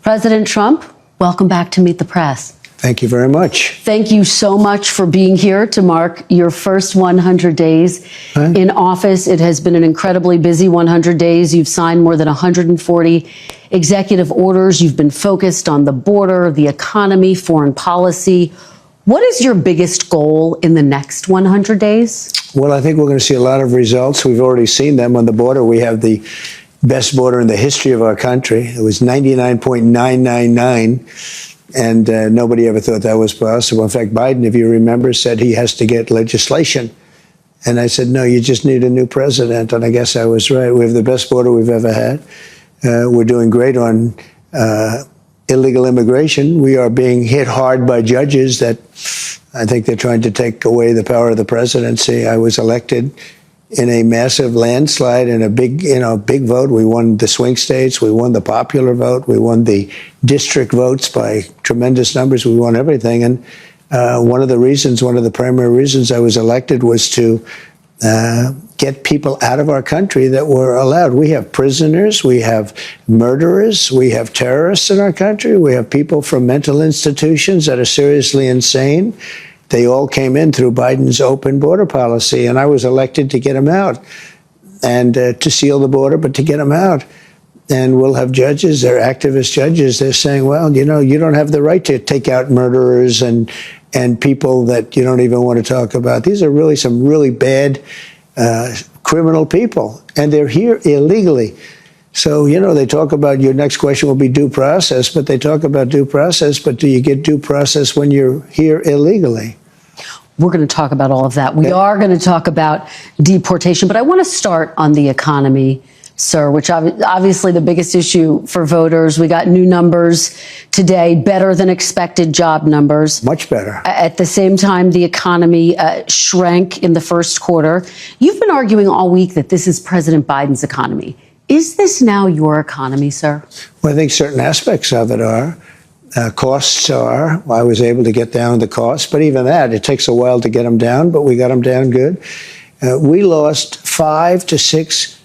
President Trump, welcome back to Meet the Press. Thank you very much. Thank you so much for being here to mark your first 100 days in office. It has been an incredibly busy 100 days. You've signed more than 140 executive orders. You've been focused on the border, the economy, foreign policy. What is your biggest goal in the next 100 days? Well, I think we're going to see a lot of results. We've already seen them on the border. We have the best border in the history of our country. It was 99.999. And nobody ever thought that was possible. In fact, Biden, if you remember, said he has to get legislation. And I said, no, you just need a new president. And I guess I was right. We have the best border we've ever had. We're doing great on illegal immigration. We are being hit hard by judges that I think they're trying to take away the power of the presidency. I was elected in a massive landslide and a big vote. We won the swing states. We won the popular vote. We won the district votes by tremendous numbers. We won everything. And one of the primary reasons I was elected was to get people out of our country that were allowed. We have prisoners. We have murderers. We have terrorists in our country. We have people from mental institutions that are seriously insane. They all came in through Biden's open border policy, and I was elected to get them out and to seal the border, but to get them out. And we'll have judges, they're activist judges, they're saying, well, you know, you don't have the right to take out murderers and people that you don't even want to talk about. These are really some really bad criminal people, and they're here illegally. So, you know, they talk about your next question will be due process, but they talk about due process, but do you get due process when you're here illegally? We're going to talk about all of that. We are going to talk about deportation, but I want to start on the economy, sir, which obviously the biggest issue for voters. We got new numbers today, better than expected job numbers. Much better. At the same time, the economy shrank in the first quarter. You've been arguing all week that this is President Biden's economy. Is this now your economy, sir? Well, I think certain aspects of it are. Costs are. I was able to get down the costs, but even that, it takes a while to get them down, but we got them down good. We lost $5 to $6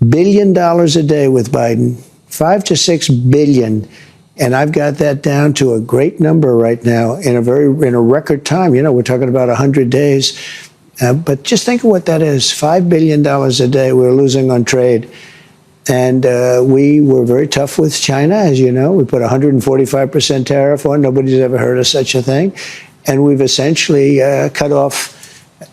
billion a day with Biden, $5 to $6 billion. And I've got that down to a great number right now in a record time. You know, we're talking about 100 days. But just think of what that is, $5 billion a day we're losing on trade. And we were very tough with China, as you know. We put 145% tariff on. Nobody's ever heard of such a thing. And we've essentially cut off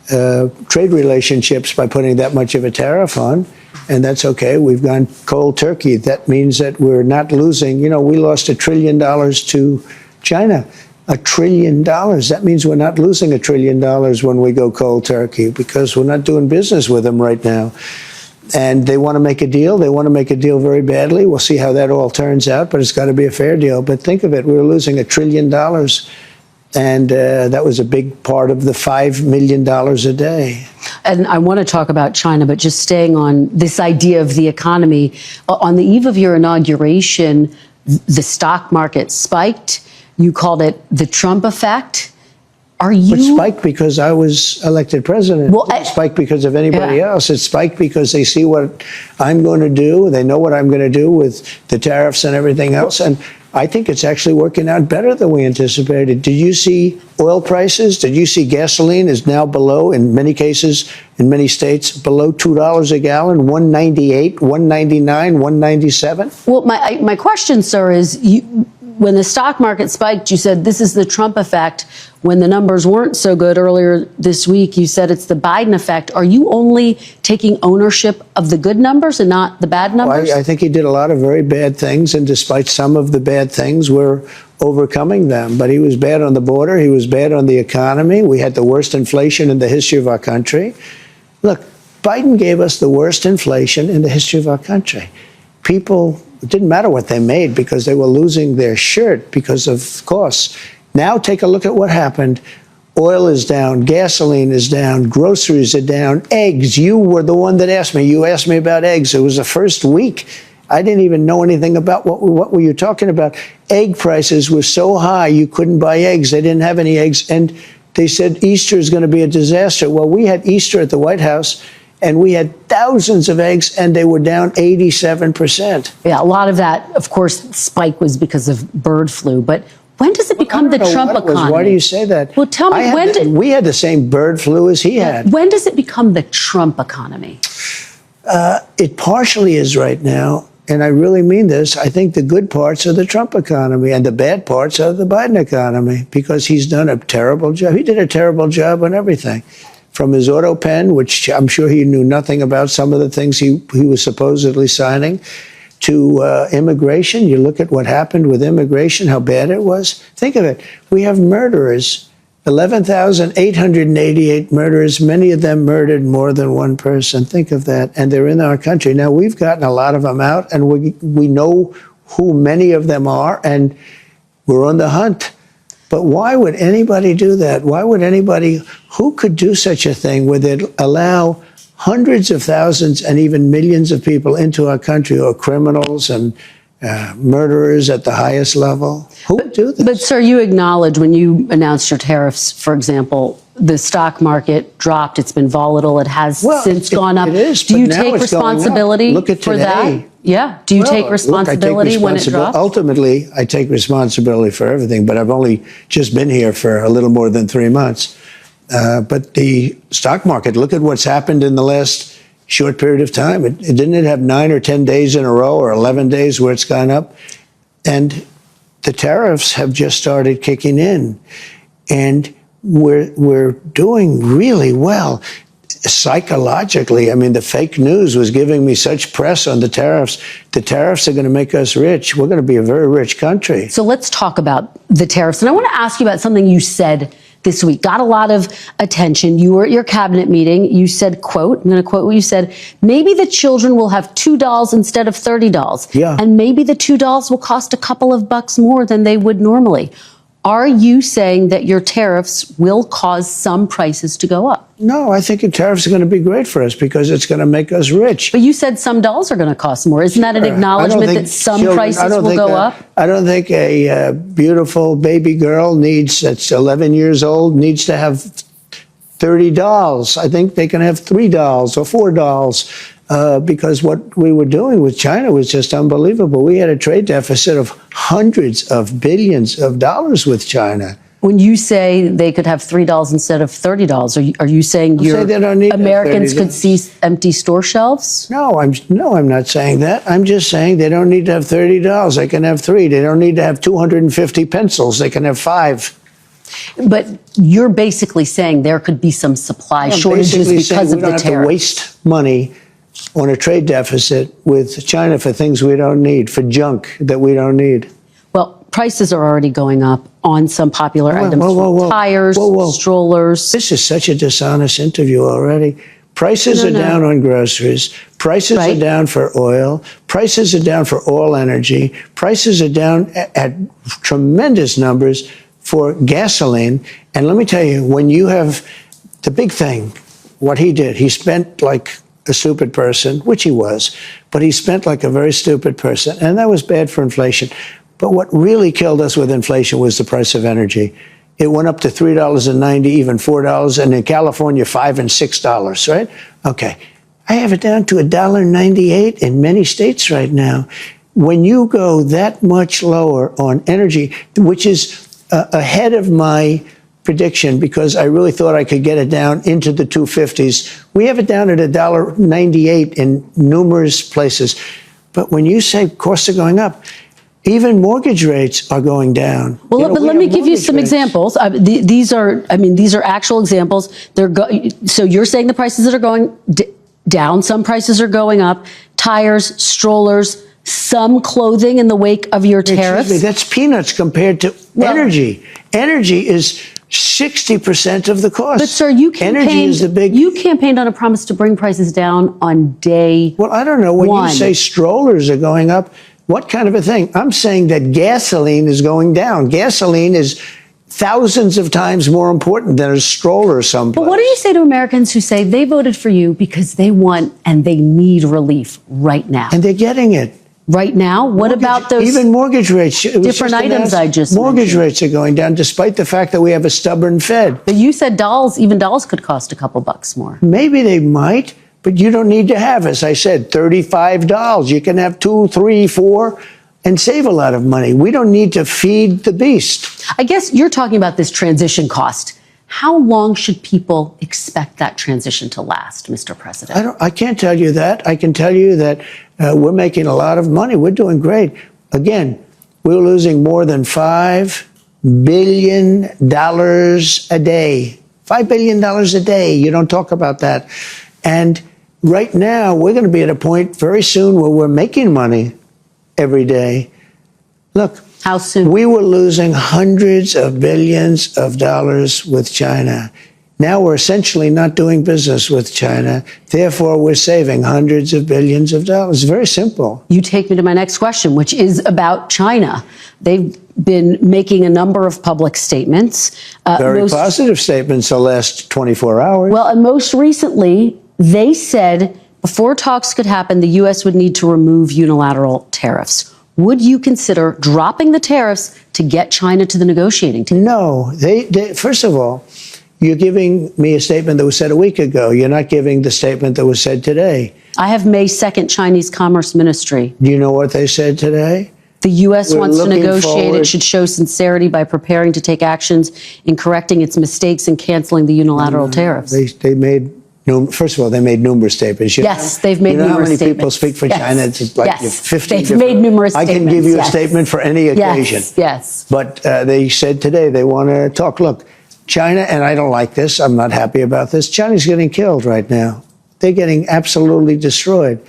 trade relationships by putting that much of a tariff on. And that's okay. We've gone cold turkey. That means that we're not losing. You know, we lost $1 trillion to China. $1 trillion. That means we're not losing $1 trillion when we go cold turkey because we're not doing business with them right now. And they want to make a deal. They want to make a deal very badly. We'll see how that all turns out, but it's got to be a fair deal. But think of it. We were losing $1 trillion, and that was a big part of the $5 million a day. And I want to talk about China, but just staying on this idea of the economy. On the eve of your inauguration, the stock market spiked. You called it the Trump effect. It spiked because I was elected president. Well, it spiked because of anybody else. It spiked because they see what I'm going to do. They know what I'm going to do with the tariffs and everything else. And I think it's actually working out better than we anticipated. Did you see oil prices? Did you see gasoline is now below, in many cases, in many states, below $2 a gallon, $1.98, $1.99, $1.97? Well, my question, sir, is when the stock market spiked, you said this is the Trump effect. When the numbers weren't so good earlier this week, you said it's the Biden effect. Are you only taking ownership of the good numbers and not the bad numbers? Well, I think he did a lot of very bad things, and despite some of the bad things, we're overcoming them. But he was bad on the border. He was bad on the economy. We had the worst inflation in the history of our country. Look, Biden gave us the worst inflation in the history of our country. People, it didn't matter what they made because they were losing their shirt because of costs. Now take a look at what happened. Oil is down, gasoline is down, groceries are down, eggs. You were the one that asked me. You asked me about eggs. It was the first week. I didn't even know anything about what were you talking about. Egg prices were so high you couldn't buy eggs. They didn't have any eggs. And they said Easter is going to be a disaster. Well, we had Easter at the White House and we had thousands of eggs, and they were down 87%. Yeah, a lot of that, of course, spike was because of bird flu. But when does it become the Trump economy? Why do you say that? Well, tell me, we had the same bird flu as he had. When does it become the Trump economy? It partially is right now. And I really mean this. I think the good parts are the Trump economy and the bad parts are the Biden economy, because he's done a terrible job. He did a terrible job on everything, from his auto pen, which I'm sure he knew nothing about some of the things he was supposedly signing, to immigration. You look at what happened with immigration, how bad it was. Think of it. We have murderers. 11,888 murderers, many of them murdered more than one person. Think of that. And they're in our country. Now, we've gotten a lot of them out, and we know who many of them are, and we're on the hunt. But why would anybody do that? Why would anybody, who could do such a thing where they'd allow hundreds of thousands and even millions of people into our country who are criminals and murderers at the highest level? Who would do this? But, sir, you acknowledge when you announced your tariffs, for example, the stock market dropped. It's been volatile. It has since gone up. It is, do you take responsibility for that? Yeah. Do you take responsibility when it drops? Ultimately, I take responsibility for everything, but I've only just been here for a little more than 3 months. But the stock market, look at what's happened in the last short period of time. Didn't it have 9 or 10 days in a row, or 11 days where it's gone up? And the tariffs have just started kicking in, and we're doing really well psychologically. I mean, the fake news was giving me such press on the tariffs. The tariffs are going to make us rich. We're going to be a very rich country. So let's talk about the tariffs. And I want to ask you about something you said this week. Got a lot of attention. You were at your cabinet meeting. You said, quote, I'm going to quote what you said, maybe the children will have $2 instead of $30. Yeah. And maybe the $2 will cost a couple of bucks more than they would normally. Are you saying that your tariffs will cause some prices to go up? No, I think the tariffs are going to be great for us because it's going to make us rich. But you said some dolls are going to cost more. Isn't that an acknowledgement that some prices will go up? I don't think a beautiful baby girl that's 11 years old needs to have 30 dolls. I think they can have 3 dolls or 4 dolls. Because what we were doing with China was just unbelievable. We had a trade deficit of hundreds of billions of dollars with China. When you say they could have $3 instead of $30, are you saying Americans could see empty store shelves? No, I'm not saying that. I'm just saying they don't need to have $30. They can have 3. They don't need to have 250 pencils. They can have 5. But you're basically saying there could be some supply shortages because of the tariffs. We don't have to waste money on a trade deficit with China for things we don't need, for junk that we don't need. Well, prices are already going up on some popular items, tires, strollers. This is such a dishonest interview already. Prices are down on groceries. Prices are down for oil. Prices are down for all energy. Prices are down at tremendous numbers for gasoline. And let me tell you, when you have the big thing, what he did, he spent like a stupid person, which he was, but he spent like a very stupid person, and that was bad for inflation. But what really killed us with inflation was the price of energy. It went up to $3.90, even $4, and in California, $5 and $6, right? Okay. I have it down to $1.98 in many states right now. When you go that much lower on energy, which is ahead of my prediction, because I really thought I could get it down into the 250s. We have it down at $1.98 in numerous places. But when you say costs are going up, even mortgage rates are going down. Well, but let me give you some examples. These are actual examples. So you're saying the prices that are going down, some prices are going up. Tires, strollers, some clothing in the wake of your tariffs. Excuse me, that's peanuts compared to energy. Energy is 60% of the cost. But, sir, you campaigned on a promise to bring prices down on day Well, I don't know. When you say strollers are going up, what kind of a thing? I'm saying that gasoline is going down. Gasoline is thousands of times more important than a stroller someplace. But what do you say to Americans who say they voted for you because they want and they need relief right now? And they're getting it. Right now? What about those even mortgage rates? different items I just Mortgage rates are going down, despite the fact that we have a stubborn Fed. But you said even dolls could cost a couple bucks more. Maybe they might, But you don't need to have, as I said, $35. You can have 2, 3, 4 and save a lot of money. We don't need to feed the beast. I guess you're talking about this transition cost. How long should people expect that transition to last, Mr. President? I can't tell you that. I can tell you that we're making a lot of money. We're doing great. Again, we're losing more than $5 billion a day. $5 billion a day. You don't talk about that. And right now, we're going to be at a point very soon where we're making money every day. Look, how soon? We were losing hundreds of billions of dollars with China. Now we're essentially not doing business with China. Therefore, we're saving hundreds of billions of dollars. Very simple. You take me to my next question, which is about China. They've been making a number of public statements. Very positive statements the last 24 hours. Well, and most recently, they said before talks could happen, the U.S. would need to remove unilateral tariffs. Would you consider dropping the tariffs to get China to the negotiating table? No. First of all, you're giving me a statement that was said a week ago. You're not giving the statement that was said today. I have May 2nd Chinese Commerce Ministry. Do you know what they said today? The U.S. wants to negotiate. It should show sincerity by preparing to take actions in correcting its mistakes and canceling the unilateral tariffs. They made, first of all, they made numerous statements. Yes, they've made numerous statements. You know how many people speak for China? It's like 50 they've made numerous statements. I can give you a statement for any occasion. Yes. But they said today they want to talk. Look, China, and I don't like this, I'm not happy about this, China's getting killed right now. They're getting absolutely destroyed.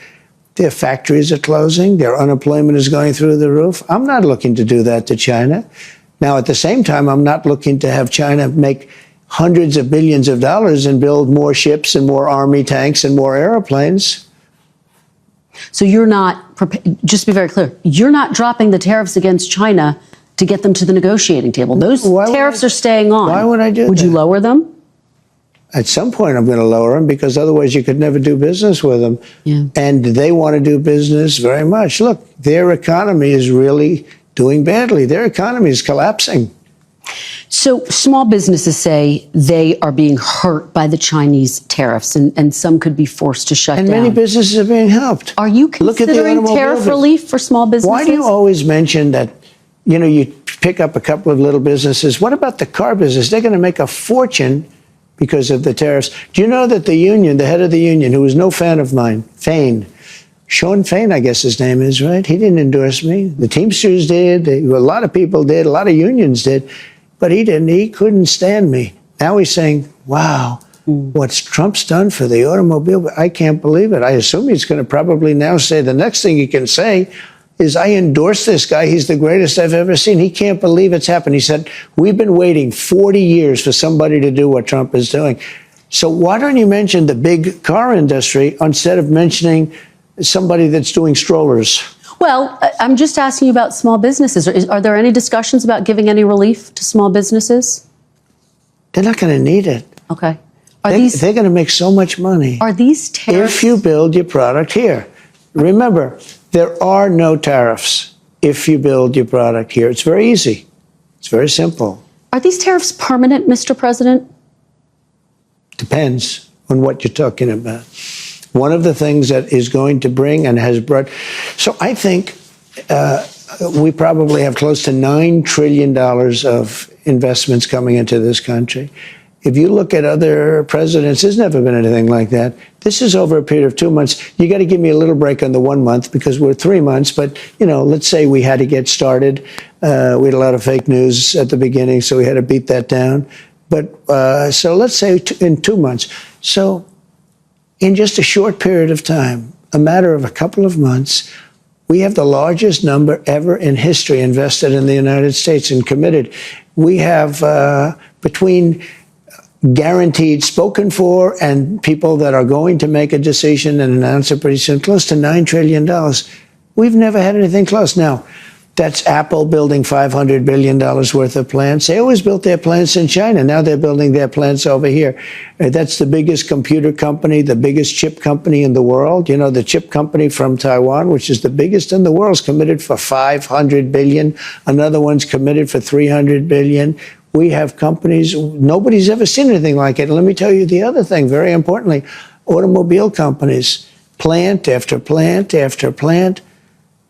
Their factories are closing. Their unemployment is going through the roof. I'm not looking to do that to China. Now, at the same time, I'm not looking to have China make hundreds of billions of dollars and build more ships and more army tanks and more airplanes. So you're not, just to be very clear, you're not dropping the tariffs against China to get them to the negotiating table. Those tariffs are staying on. Why would I do that? Would you lower them? At some point, I'm going to lower them because otherwise you could never do business with them. Yeah. And they want to do business very much. Look, their economy is really doing badly. Their economy is collapsing. So small businesses say they are being hurt by the Chinese tariffs, and some could be forced to shut down. And many businesses are being helped. Are you considering tariff relief for small businesses? Why do you always mention that, you pick up a couple of little businesses? What about the car business? They're going to make a fortune because of the tariffs. Do you know that the union, the head of the union, who was no fan of mine, Sean Fain, I guess his name is, right? He didn't endorse me. The Teamsters did. A lot of people did. A lot of unions did. But he didn't. He couldn't stand me. Now he's saying, wow, what's Trump's done for the automobile? I can't believe it. I assume he's going to probably now say, the next thing he can say is, I endorse this guy. He's the greatest I've ever seen. He can't believe it's happened. He said, we've been waiting 40 years for somebody to do what Trump is doing. So why don't you mention the big car industry instead of mentioning somebody that's doing strollers? Well, I'm just asking you about small businesses. Are there any discussions about giving any relief to small businesses? They're not going to need it. Okay. They're going to make so much money. Are these tariffs? If you build your product here. Remember, there are no tariffs if you build your product here. It's very easy. It's very simple. Are these tariffs permanent, Mr. President? Depends on what you're talking about. One of the things that is going to bring and has brought, so I think we probably have close to $9 trillion of investments coming into this country. If you look at other presidents, there's never been anything like that. This is over a period of 2 months. You got to give me a little break on the 1 month because we're 3 months. But, let's say we had to get started. We had a lot of fake news at the beginning, so we had to beat that down. But so let's say in 2 months. So in just a short period of time, a matter of a couple of months, we have the largest number ever in history invested in the United States and committed. We have between guaranteed, spoken for, and people that are going to make a decision and announce it pretty soon, close to $9 trillion. We've never had anything close. Now, that's Apple building $500 billion worth of plants. They always built their plants in China. Now they're building their plants over here. That's the biggest computer company, the biggest chip company in the world. The chip company from Taiwan, which is the biggest in the world, is committed for $500 billion. Another one's committed for $300 billion. We have companies, nobody's ever seen anything like it. And let me tell you the other thing, very importantly, automobile companies, plant after plant after plant,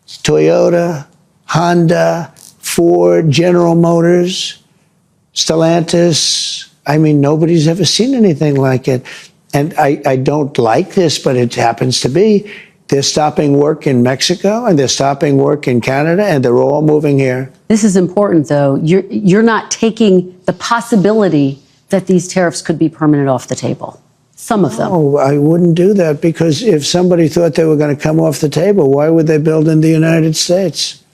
Toyota, Honda, Ford, General Motors, Stellantis. I mean, nobody's ever seen anything like it. And I don't like this, but it happens to be. They're stopping work in Mexico and they're stopping work in Canada and they're all moving here. This is important, though. You're not taking the possibility that these tariffs could be permanent off the table. Some of them. Oh, I wouldn't do that, because if somebody thought they were going to come off the table, why would they build in the United States?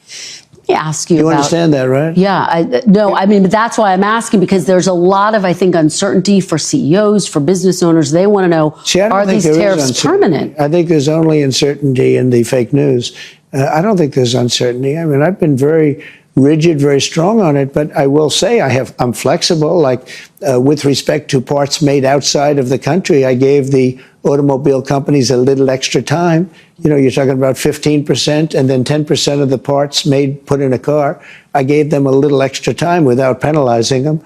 Let me ask you You about, understand that, right? Yeah, but that's why I'm asking, because there's a lot of, I think, uncertainty for CEOs, for business owners. They want to know, are these tariffs permanent? I think there's only uncertainty in the fake news. I don't think there's uncertainty. I mean, I've been very rigid, very strong on it, but I will say I'm flexible. Like with respect to parts made outside of the country, I gave the automobile companies a little extra time. You know, you're talking about 15% and then 10% of the parts put in a car. I gave them a little extra time without penalizing them.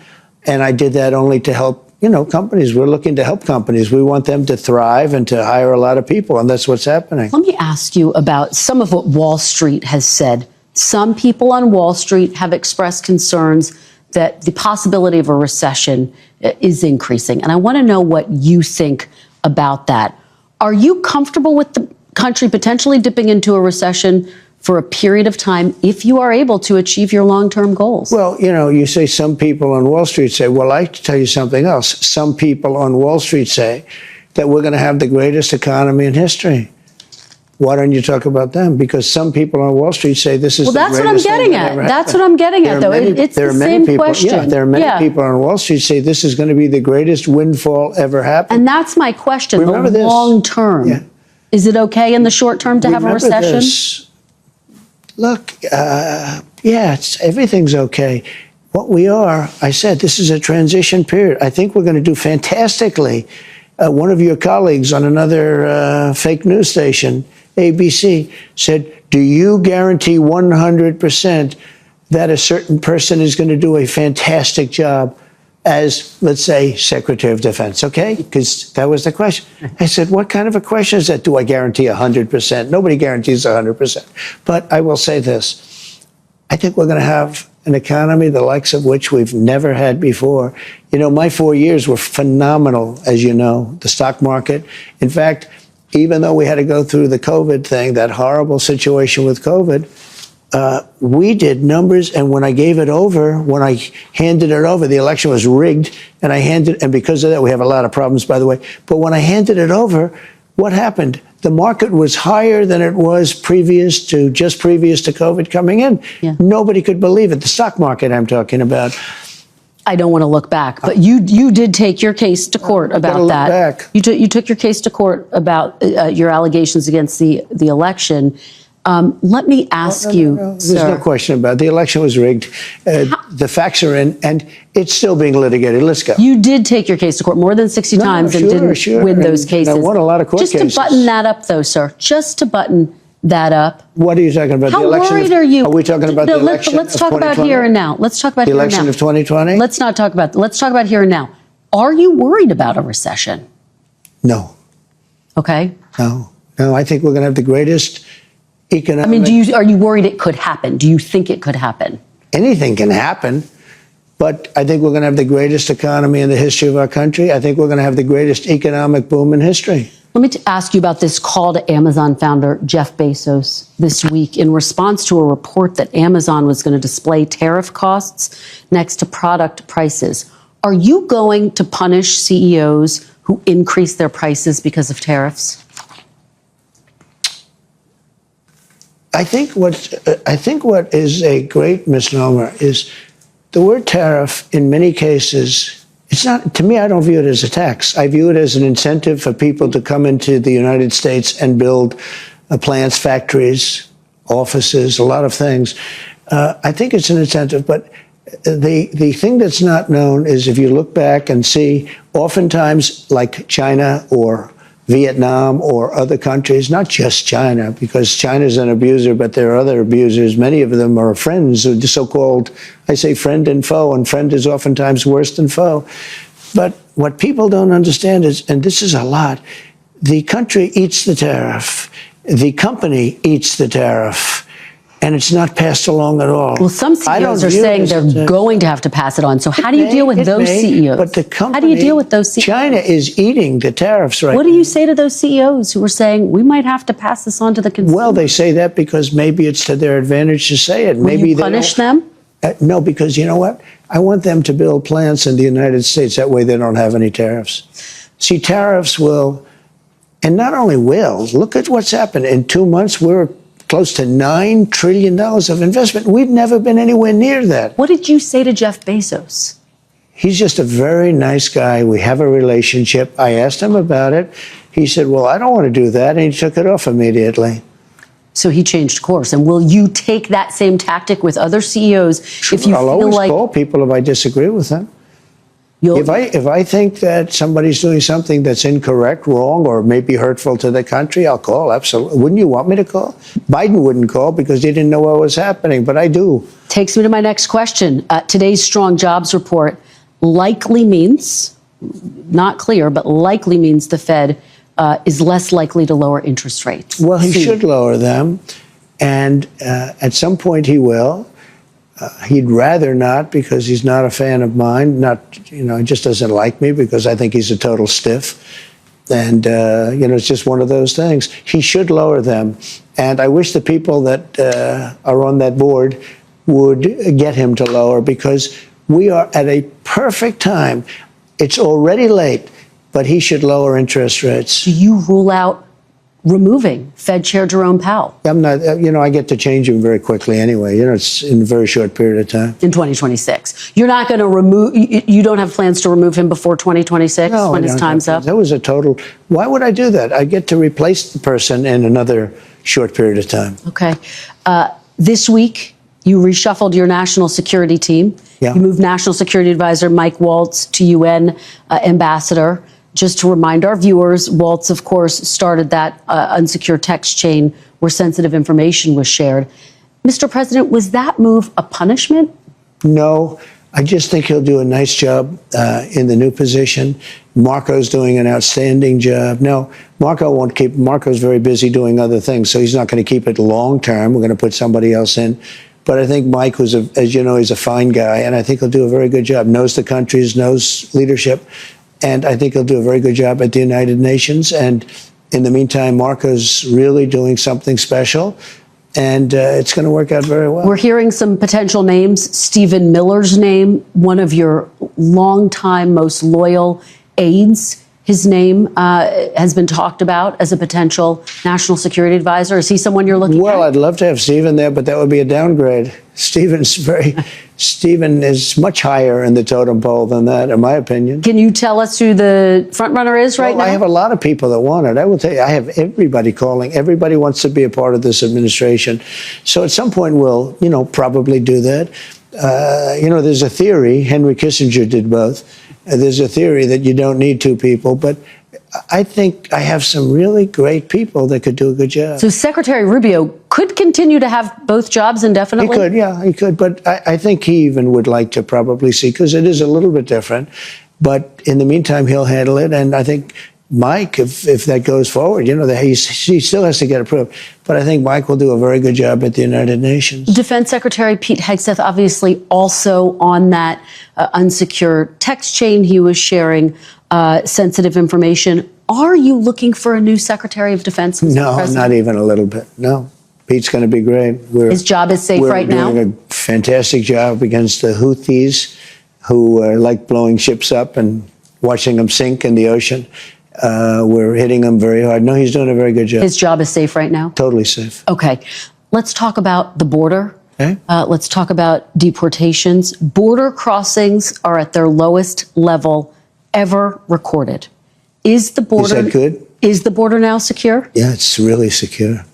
And I did that only to help, companies. We're looking to help companies. We want them to thrive and to hire a lot of people. And that's what's happening. Let me ask you about some of what Wall Street has said. Some people on Wall Street have expressed concerns that the possibility of a recession is increasing. And I want to know what you think about that. Are you comfortable with the country potentially dipping into a recession for a period of time if you are able to achieve your long-term goals? Well, you say some people on Wall Street say, well, I tell you something else. Some people on Wall Street say that we're going to have the greatest economy in history. Why don't you talk about them? Because some people on Wall Street say this is the greatest thing. Well, that's what I'm getting at. That's what I'm getting at, though. It's the same question. Yeah, there are many people on Wall Street say this is going to be the greatest windfall ever happened. And that's my question. Remember the long term. Yeah. Is it okay in the short term to have a recession? This. Look, everything's okay. What we are, I said, this is a transition period. I think we're going to do fantastically. One of your colleagues on another fake news station, ABC, said, do you guarantee 100% that a certain person is going to do a fantastic job as, let's say, Secretary of Defense, okay? Because that was the question. I said, what kind of a question is that? Do I guarantee 100%? Nobody guarantees 100%. But I will say this. I think we're going to have an economy the likes of which we've never had before. My 4 years were phenomenal, as you know, the stock market. In fact, even though we had to go through the COVID thing, that horrible situation with COVID, we did numbers. And when I handed it over, the election was rigged. And because of that, we have a lot of problems, by the way. But when I handed it over, what happened? The market was higher than it was previous to COVID coming in. Yeah. Nobody could believe it. The stock market I'm talking about. I don't want to look back, but you did take your case to court about that. Back. You took your case to court about your allegations against the election. Let me ask you, There's no question about it. The election was rigged. The facts are in, and it's still being litigated. Let's go. You did take your case to court more than 60 times and didn't win those cases. I won a lot of court cases. Just to button that up, though, sir. Just to button that up. What are you talking about? How worried are you? Are we talking about the election Let's talk about here and now. Let's talk about the election of 2020. Let's not talk about. Let's talk about here and now. Are you worried about a recession? No. Okay. No. I think we're going to have the greatest economic. I mean, are you worried it could happen? Do you think it could happen? Anything can happen, but I think we're going to have the greatest economy in the history of our country. I think we're going to have the greatest economic boom in history. Let me ask you about this call to Amazon founder Jeff Bezos this week in response to a report that Amazon was going to display tariff costs next to product prices. Are you going to punish CEOs who increase their prices because of tariffs? I think what is a great misnomer is the word tariff in many cases. It's not, to me, I don't view it as a tax. I view it as an incentive for people to come into the United States and build plants, factories, offices, a lot of things. I think it's an incentive, but the thing that's not known is if you look back and see, oftentimes like China or Vietnam or other countries, not just China, because China's an abuser, but there are other abusers. Many of them are friends, the so-called, I say friend and foe, and friend is oftentimes worse than foe. But what people don't understand is, and this is a lot, the country eats the tariff, the company eats the tariff, and it's not passed along at all. Well, some CEOs are saying they're going to have to pass it on. So how do you deal with those CEOs? But the company, how do you deal with those CEOs? China is eating the tariffs right now. What do you say to those CEOs who are saying we might have to pass this on to the consumer? Well, they say that because maybe it's to their advantage to say it. Will Maybe you punish them? No, because you know what? I want them to build plants in the United States. That way they don't have any tariffs. See, tariffs will, and not only will, look at what's happened. In 2 months, we're close to $9 trillion of investment. We've never been anywhere near that. What did you say to Jeff Bezos? He's just a very nice guy. We have a relationship. I asked him about it. He said, well, I don't want to do that. And he took it off immediately. So he changed course. And will you take that same tactic with other CEOs if you I'll feel always like call people if I disagree with them. If I think that somebody's doing something that's incorrect, wrong, or maybe hurtful to the country, I'll call. Absolutely. Wouldn't you want me to call? Biden wouldn't call because he didn't know what was happening, but I do. Takes me to my next question. Today's strong jobs report likely means, not clear, but likely means the Fed is less likely to lower interest rates. Well, he should lower them, and at some point he will. He'd rather not because he's not a fan of mine. He just doesn't like me because I think he's a total stiff. And, it's just one of those things. He should lower them. And I wish the people that are on that board would get him to lower because we are at a perfect time. It's already late, but he should lower interest rates. Do you rule out removing Fed Chair Jerome Powell? I'm not, I get to change him very quickly anyway. It's in a very short period of time. In 2026. You're not going to you don't have plans to remove him before 2026 when his time's up? That was a total, why would I do that? I get to replace the person in another short period of time. Okay. This week, you reshuffled your national security team. Yeah. You moved National Security Advisor Mike Waltz to UN ambassador. Just to remind our viewers, Waltz, of course, started that unsecure text chain where sensitive information was shared. Mr. President, was that move a punishment? No, I just think he'll do a nice job in the new position. Marco's doing an outstanding job. No, Marco's very busy doing other things, so he's not going to keep it long term. We're going to put somebody else in. But I think Mike was, as you know, he's a fine guy, and I think he'll do a very good job. Knows the countries, knows leadership. And I think he'll do a very good job at the United Nations. And in the meantime, Marco's really doing something special. And it's going to work out very well. We're hearing some potential names. Stephen Miller's name, one of your longtime, most loyal aides. His name has been talked about as a potential national security advisor. Is he someone you're looking at? Well, I'd love to have Stephen there, but that would be a downgrade. Stephen is much higher in the totem pole than that, in my opinion. Can you tell us who the front runner is right now? I have a lot of people that want it. I will tell you, I have everybody calling. Everybody wants to be a part of this administration. So at some point we'll, probably do that. There's a theory, Henry Kissinger did both. There's a theory that you don't need two people, but I think I have some really great people that could do a good job. So Secretary Rubio could continue to have both jobs indefinitely? He could, yeah, he could. But I think he even would like to probably see, because it is a little bit different. But in the meantime, he'll handle it. And I think Mike, if that goes forward, he still has to get approved. But I think Mike will do a very good job at the United Nations. Defense Secretary Pete Hegseth, obviously also on that unsecure text chain. He was sharing sensitive information. Are you looking for a new Secretary of Defense? Mr. No, President? not even a little bit. No. Pete's going to be great. His job is safe right now? We're doing a fantastic job against the Houthis, who like blowing ships up and watching them sink in the ocean. We're hitting him very hard. No, he's doing a very good job. His job is safe right now? Totally safe. Okay. Let's talk about the border. Okay. Let's talk about deportations. Border crossings are at their lowest level ever recorded. Is the border... Is that good? Is the border now secure? Yeah, it's really secure.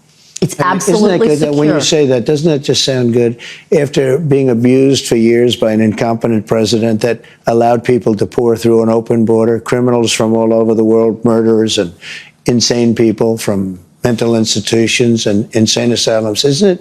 It's absolutely Isn't that good? secure. When you say that, doesn't that just sound good? After being abused for years by an incompetent president that allowed people to pour through an open border, criminals from all over the world, murderers and insane people from mental institutions and insane asylums. Isn't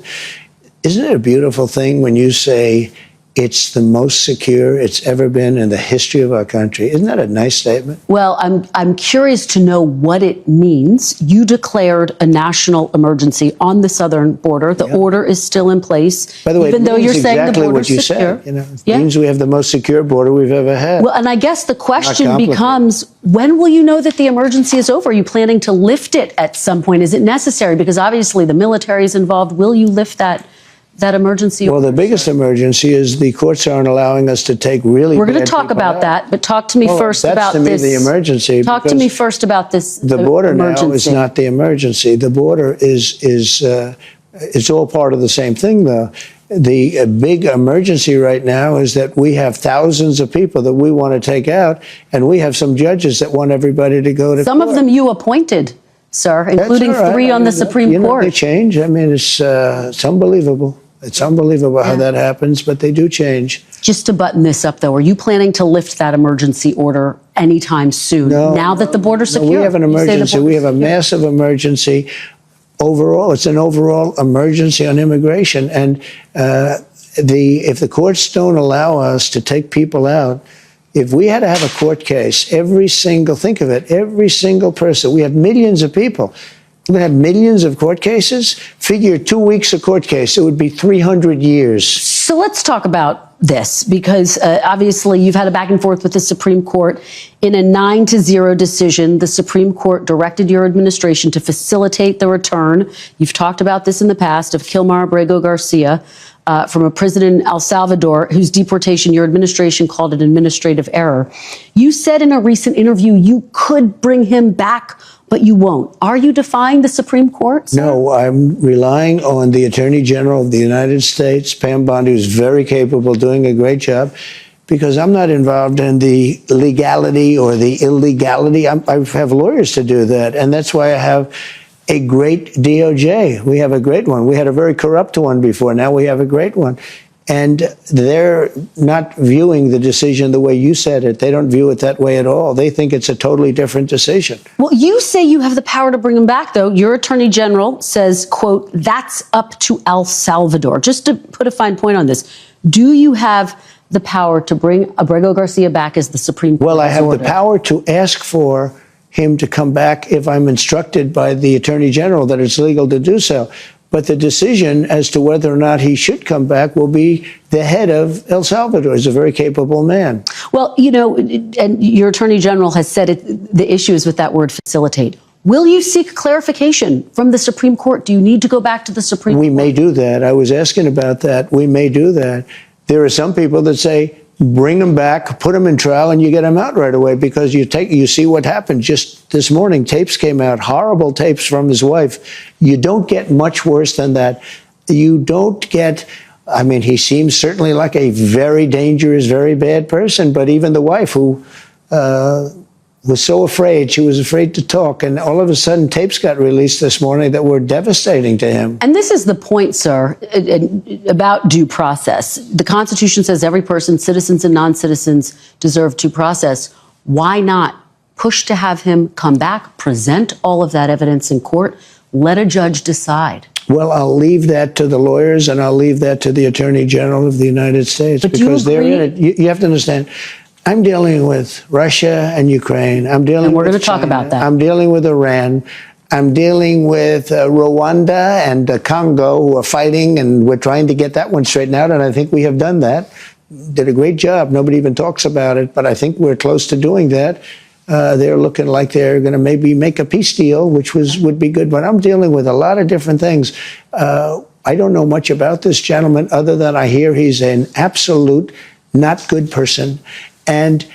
it a beautiful thing when you say it's the most secure it's ever been in the history of our country. Isn't that a nice statement? Well, I'm curious to know what it means. You declared a national emergency on the southern border. The order is still in place. By the way, even though you're saying exactly the border's what you secure. said. You know, it means we have the most secure border we've ever had. Well, and I guess the question becomes, when will you know that the emergency is over? Are you planning to lift it at some point? Is it necessary? Because obviously the military is involved. Will you lift that emergency? Well, the biggest emergency is the courts aren't allowing us to take really. We're going to talk about that, but talk to me first about this. That's to me the emergency. Talk to me first about this. The border now is not the emergency. The border is it's all part of the same thing, though. The big emergency right now is that we have thousands of people that we want to take out, and we have some judges that want everybody to go to court. Some of them you appointed, sir, including three on the Supreme Court. They change. I mean, it's unbelievable. It's unbelievable how that happens, but they do change. Just to button this up, though, are you planning to lift that emergency order anytime soon? No, now that the border's secure? We have an emergency. We have a massive emergency. Overall, it's an overall emergency on immigration. And if the courts don't allow us to take people out, if we had to have a court case, think of it, every single person, we have millions of people. We're going to have millions of court cases. Figure 2 weeks a court case. It would be 300 years. So let's talk about this, because obviously you've had a back and forth with the Supreme Court. In a 9-0 decision, the Supreme Court directed your administration to facilitate the return. You've talked about this in the past, of Kilmar Abrego Garcia from a prison in El Salvador, whose deportation your administration called an administrative error. You said in a recent interview you could bring him back, but you won't. Are you defying the Supreme Court, sir? No, I'm relying on the Attorney General of the United States, Pam Bondi, who's very capable, doing a great job, because I'm not involved in the legality or the illegality. I have lawyers to do that, and that's why I have a great DOJ. We have a great one. We had a very corrupt one before. Now we have a great one. And they're not viewing the decision the way you said it. They don't view it that way at all. They think it's a totally different decision. Well, you say you have the power to bring him back, though. Your attorney general says, quote, that's up to El Salvador. Just to put a fine point on this, do you have the power to bring Abrego Garcia back as the Supreme Court? Well, I have the power to ask for him to come back if I'm instructed by the attorney general that it's legal to do so. But the decision as to whether or not he should come back will be the head of El Salvador. He's a very capable man. Well, you know, and your attorney general has said the issue is with that word facilitate. Will you seek clarification from the Supreme Court? Do you need to go back to the Supreme Court? We may do that. I was asking about that. We may do that. There are some people that say, bring them back, put them in trial, and you get them out right away, because you see what happened just this morning. Tapes came out, horrible tapes from his wife. You don't get much worse than that. You don't get, I mean, he seems certainly like a very dangerous, very bad person, but even the wife, who was so afraid, she was afraid to talk, and all of a sudden tapes got released this morning that were devastating to him. And this is the point, sir, about due process. The Constitution says every person, citizens and non-citizens, deserve due process. Why not push to have him come back, present all of that evidence in court, let a judge decide? Well, I'll leave that to the lawyers, and I'll leave that to the Attorney General of the United States, but because they're in it. You have to understand, I'm dealing with Russia and Ukraine. I'm dealing and we're with going to talk about that. I'm dealing with Iran. I'm dealing with Rwanda and Congo, who are fighting, and we're trying to get that one straightened out, and I think we have done that. Did a great job. Nobody even talks about it, but I think we're close to doing that. They're looking like they're going to maybe make a peace deal, which would be good. But I'm dealing with a lot of different things. I don't know much about this gentleman other than I hear he's an absolute not good person. And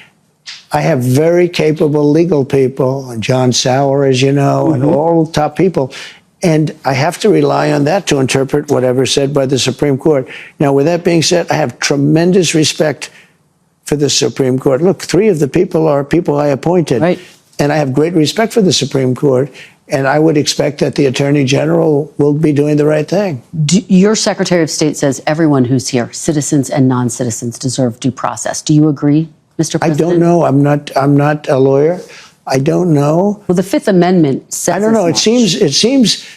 I have very capable legal people, John Sauer, as you know, and all top people. And I have to rely on that to interpret whatever's said by the Supreme Court. Now, with that being said, I have tremendous respect for the Supreme Court. Look, 3 of the people are people I appointed. Right. And I have great respect for the Supreme Court. And I would expect that the Attorney General will be doing the right thing. Your Secretary of State says everyone who's here, citizens and non-citizens, deserve due process. Do you agree, Mr. President? I don't know. I'm not a lawyer. I don't know. Well, the Fifth Amendment says I don't know. It seems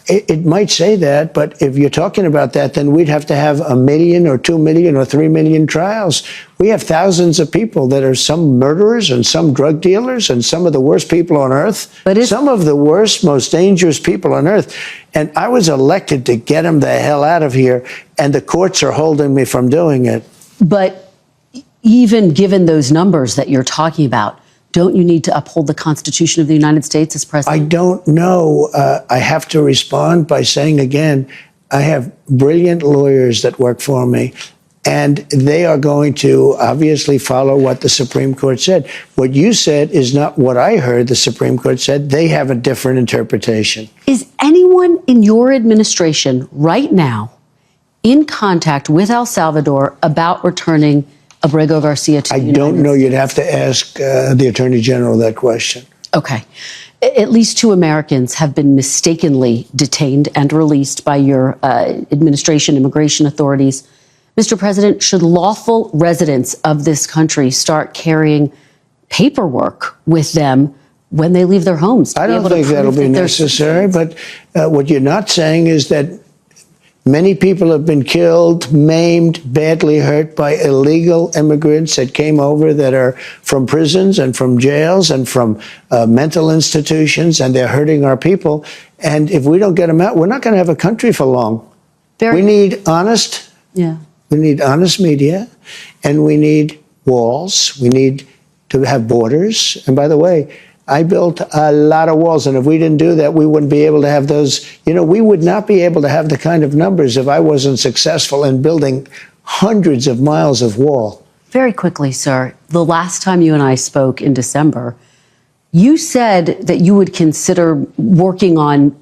It might say that, but if you're talking about that, then we'd have to have 1 million or 2 million or 3 million trials. We have thousands of people that are some murderers and some drug dealers and some of the worst people on earth, some of the worst, most dangerous people on earth. And I was elected to get them the hell out of here, and the courts are holding me from doing it. But even given those numbers that you're talking about, don't you need to uphold the Constitution of the United States as president? I don't know. I have to respond by saying again, I have brilliant lawyers that work for me, and they are going to obviously follow what the Supreme Court said. What you said is not what I heard the Supreme Court said. They have a different interpretation. Is anyone in your administration right now in contact with El Salvador about returning Abrego Garcia to the United States? I don't know. You'd have to ask the Attorney General that question. Okay. At least 2 Americans have been mistakenly detained and released by your administration, immigration authorities. Mr. President, should lawful residents of this country start carrying paperwork with them when they leave their homes? I don't think that'll be necessary, but what you're not saying is that many people have been killed, maimed, badly hurt by illegal immigrants that came over that are from prisons and from jails and from mental institutions, and they're hurting our people. And if we don't get them out, we're not going to have a country for long. We need honest, we need honest media, and we need walls. We need to have borders. And by the way, I built a lot of walls, and if we didn't do that, we wouldn't be able to have those. You know, we would not be able to have the kind of numbers if I wasn't successful in building hundreds of miles of wall. Very quickly, sir, the last time you and I spoke in December, you said that you would consider working on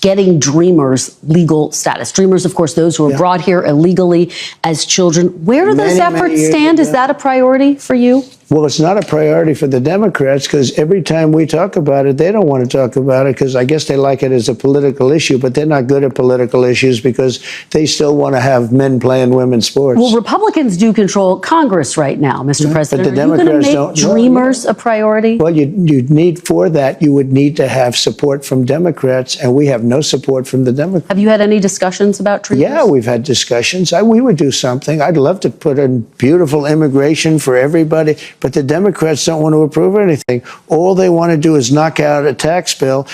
getting Dreamers legal status. Dreamers, of course, those who were brought here illegally as children. Where do those efforts stand? Is that a priority for you? Well, it's not a priority for the Democrats because every time we talk about it, they don't want to talk about it because I guess they like it as a political issue, but they're not good at political issues because they still want to have men playing women's sports. Well, Republicans do control Congress right now, Mr. President. But the Democrats don't. Are you going to make Dreamers a priority? Well, you'd need for that, you would need to have support from Democrats, and we have no support from the Democrats. Have you had any discussions about Dreamers? Yeah, we've had discussions. We would do something. I'd love to put in beautiful immigration for everybody. But the Democrats don't want to approve anything. All they want to do is knock out a tax bill.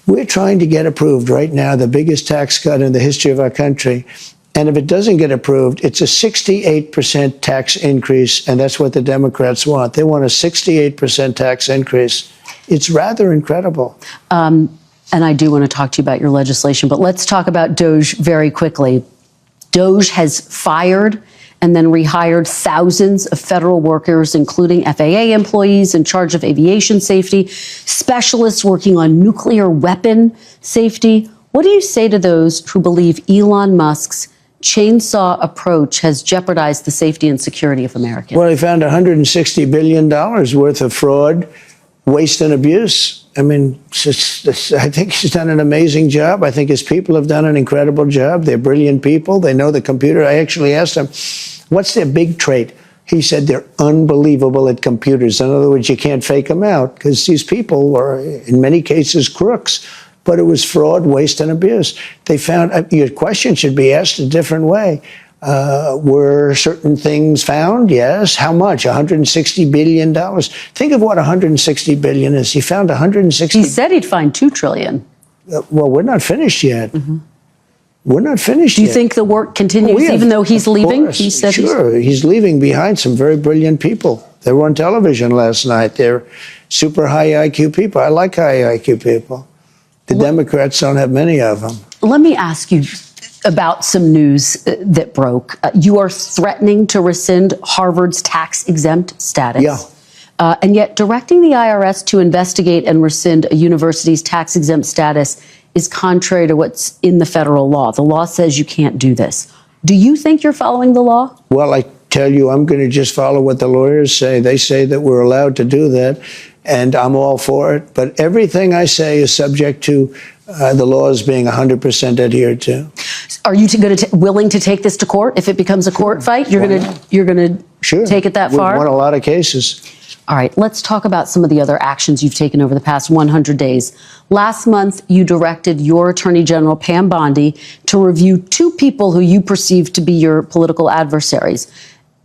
We're trying to get approved right now, the biggest tax cut in the history of our country. And if it doesn't get approved, it's a 68% tax increase, and that's what the Democrats want. They want a 68% tax increase. It's rather incredible. And I do want to talk to you about your legislation, but let's talk about DOJ very quickly. DOJ has fired and then rehired thousands of federal workers, including FAA employees in charge of aviation safety, specialists working on nuclear weapon safety. What do you say to those who believe Elon Musk's chainsaw approach has jeopardized the safety and security of Americans? Well, he found $160 billion worth of fraud, waste, and abuse. I mean, I think he's done an amazing job. I think his people have done an incredible job. They're brilliant people. They know the computer. I actually asked him, what's their big trait? He said they're unbelievable at computers. In other words, you can't fake them out because these people are, in many cases, crooks. But it was fraud, waste, and abuse. They found, your question should be asked a different way. Were certain things found? Yes. How much? $160 billion. Think of what $160 billion is. He found $160. He said he'd find $2 trillion. Well, we're not finished yet. Mm-hmm. We're not finished yet. Do you think the work continues even though he's leaving? He said sure. He's leaving behind some very brilliant people. They were on television last night. They're super high IQ people. I like high IQ people. The Democrats don't have many of them. Let me ask you about some news that broke. You are threatening to rescind Harvard's tax-exempt status. Yeah. And yet directing the IRS to investigate and rescind a university's tax-exempt status is contrary to what's in the federal law. The law says you can't do this. Do you think you're following the law? Well, I tell you, I'm going to just follow what the lawyers say. They say that we're allowed to do that, and I'm all for it. But everything I say is subject to the laws being 100% adhered to. Are you willing to take this to court if it becomes a court fight? You're going to sure. take it that far? We've won a lot of cases. All right, let's talk about some of the other actions you've taken over the past 100 days. Last month, you directed your Attorney General, Pam Bondi, to review 2 people who you perceived to be your political adversaries.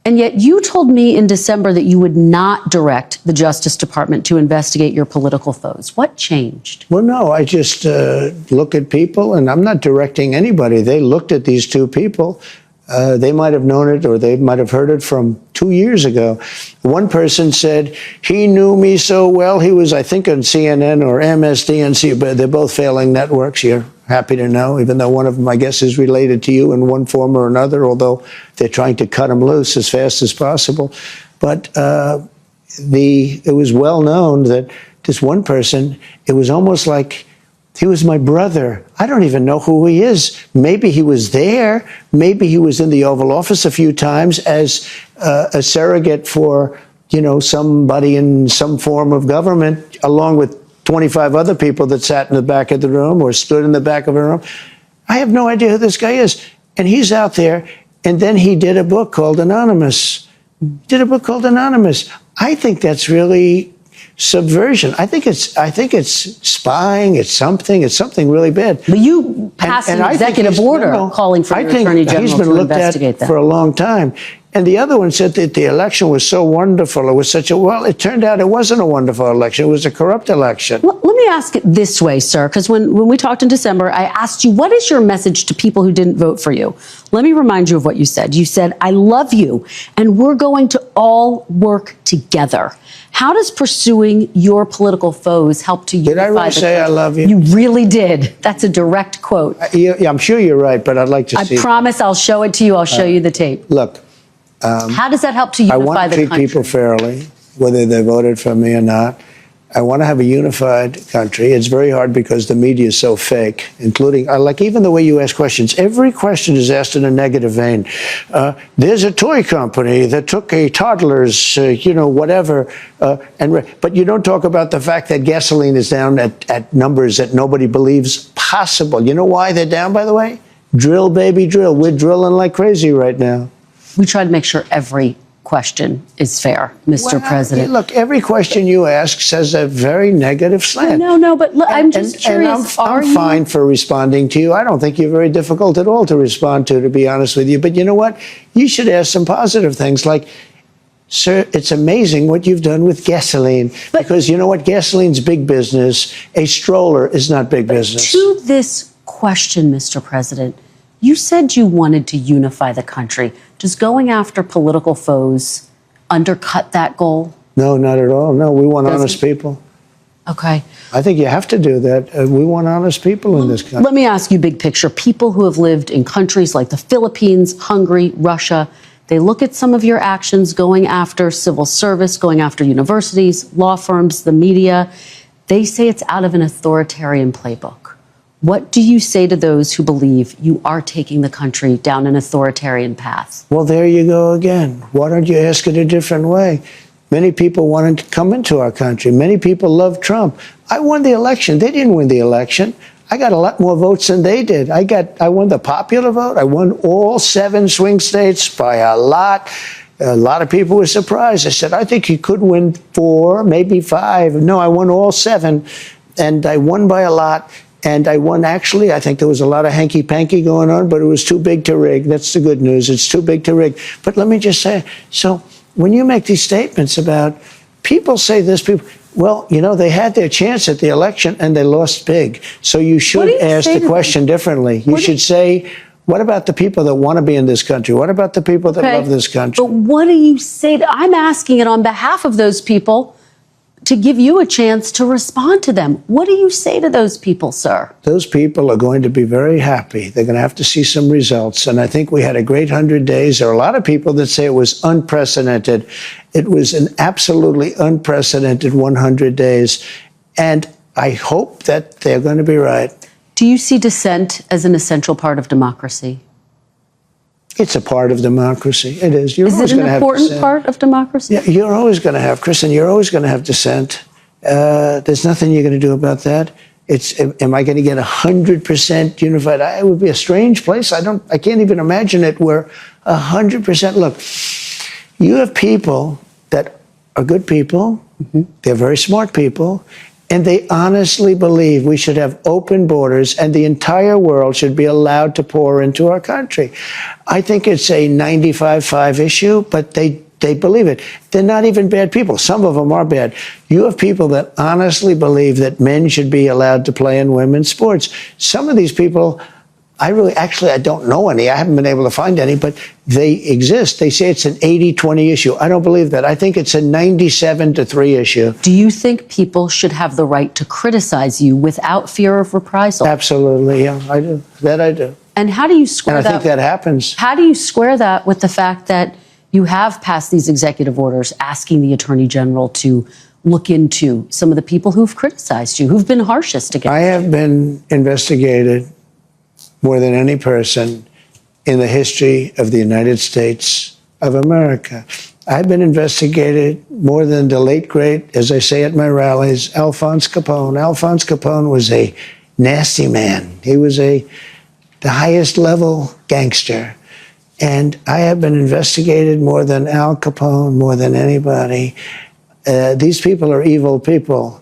And yet you told me in December that you would not direct the Justice Department to investigate your political foes. What changed? Well, no, I just look at people, and I'm not directing anybody. They looked at these 2 people. They might have known it, or they might have heard it from 2 years ago. One person said, he knew me so well. He was, I think, on CNN or MSDNC, but they're both failing networks. You're happy to know, even though one of them, I guess, is related to you in one form or another, although they're trying to cut him loose as fast as possible. But it was well known that this one person, it was almost like he was my brother. I don't even know who he is. Maybe he was there. Maybe he was in the Oval Office a few times as a surrogate for, somebody in some form of government, along with 25 other people that sat in the back of the room or stood in the back of a room. I have no idea who this guy is. And he's out there. And then he did a book called Anonymous. I think that's really subversion. I think it's spying. It's something really bad. But you passed an executive order calling for your Attorney General to investigate that. For a long time. And the other one said that the election was so wonderful. It was it turned out it wasn't a wonderful election. It was a corrupt election. Well, let me ask it this way, sir, because when we talked in December, I asked you, what is your message to people who didn't vote for you? Let me remind you of what you said. You said, I love you, and we're going to all work together. How does pursuing your political foes help to unify the country? Did I really say I love you? You really did. That's a direct quote. Yeah, I'm sure you're right, but I'd like to see. I promise I'll show it to you. I'll show you the tape. Look. How does that help to unify the country? I want to treat people fairly, whether they voted for me or not. I want to have a unified country. It's very hard because the media is so fake, including, like even the way you ask questions. Every question is asked in a negative vein. There's a toy company that took a toddler's, whatever. But you don't talk about the fact that gasoline is down at numbers that nobody believes possible. You know why they're down, by the way? Drill, baby, drill. We're drilling like crazy right now. We try to make sure every question is fair, Mr. President. Look, every question you ask says a very negative slant. No, but look, I'm just curious. I'm fine for responding to you. I don't think you're very difficult at all to respond to be honest with you. But you know what? You should ask some positive things like, sir, it's amazing what you've done with gasoline. Because you know what? Gasoline's big business. A stroller is not big business. To this question, Mr. President, you said you wanted to unify the country. Does going after political foes undercut that goal? No, not at all. No, we want honest people. Okay. I think you have to do that. We want honest people in this country. Let me ask you big picture. People who have lived in countries like the Philippines, Hungary, Russia, they look at some of your actions going after civil service, going after universities, law firms, the media. They say it's out of an authoritarian playbook. What do you say to those who believe you are taking the country down an authoritarian path? Well, there you go again. Why don't you ask it a different way? Many people wanted to come into our country. Many people love Trump. I won the election. They didn't win the election. I got a lot more votes than they did. I won the popular vote. I won all 7 swing states by a lot. A lot of people were surprised. I said, I think you could win 4, maybe 5. No, I won all 7, and I won by a lot. And I won, actually, I think there was a lot of hanky-panky going on, but it was too big to rig. That's the good news. It's too big to rig. But let me just say, so when you make these statements about, people say this, well, they had their chance at the election and they lost big. So you should ask the question differently. You should say, what about the people that want to be in this country? What about the people that love this country? But what do you say? I'm asking it on behalf of those people, to give you a chance to respond to them. What do you say to those people, sir? Those people are going to be very happy. They're going to have to see some results. And I think we had a great 100 days. There are a lot of people that say it was unprecedented. It was an absolutely unprecedented 100 days. And I hope that they're going to be right. Do you see dissent as an essential part of democracy? It's a part of democracy. It is. Is it an important part of democracy? Yeah, you're always going to have, Kristen, you're always going to have dissent. There's nothing you're going to do about that. Am I going to get 100% unified? It would be a strange place. I can't even imagine it where 100%. Look, you have people that are good people. They're very smart people. And they honestly believe we should have open borders and the entire world should be allowed to pour into our country. I think it's a 95-5 issue, but they believe it. They're not even bad people. Some of them are bad. You have people that honestly believe that men should be allowed to play in women's sports. Some of these people, I don't know any. I haven't been able to find any, but they exist. They say it's an 80-20 issue. I don't believe that. I think it's a 97-3 issue. Do you think people should have the right to criticize you without fear of reprisal? Absolutely, yeah, I do. That I do. And how do you square that? And I think that happens. How do you square that with the fact that you have passed these executive orders asking the Attorney General to look into some of the people who've criticized you, who've been harshest against you? I have been investigated more than any person in the history of the United States of America. I've been investigated more than the late, great, as I say at my rallies, Alphonse Capone. Alphonse Capone was a nasty man. He was the highest level gangster. And I have been investigated more than Al Capone, more than anybody. These people are evil people,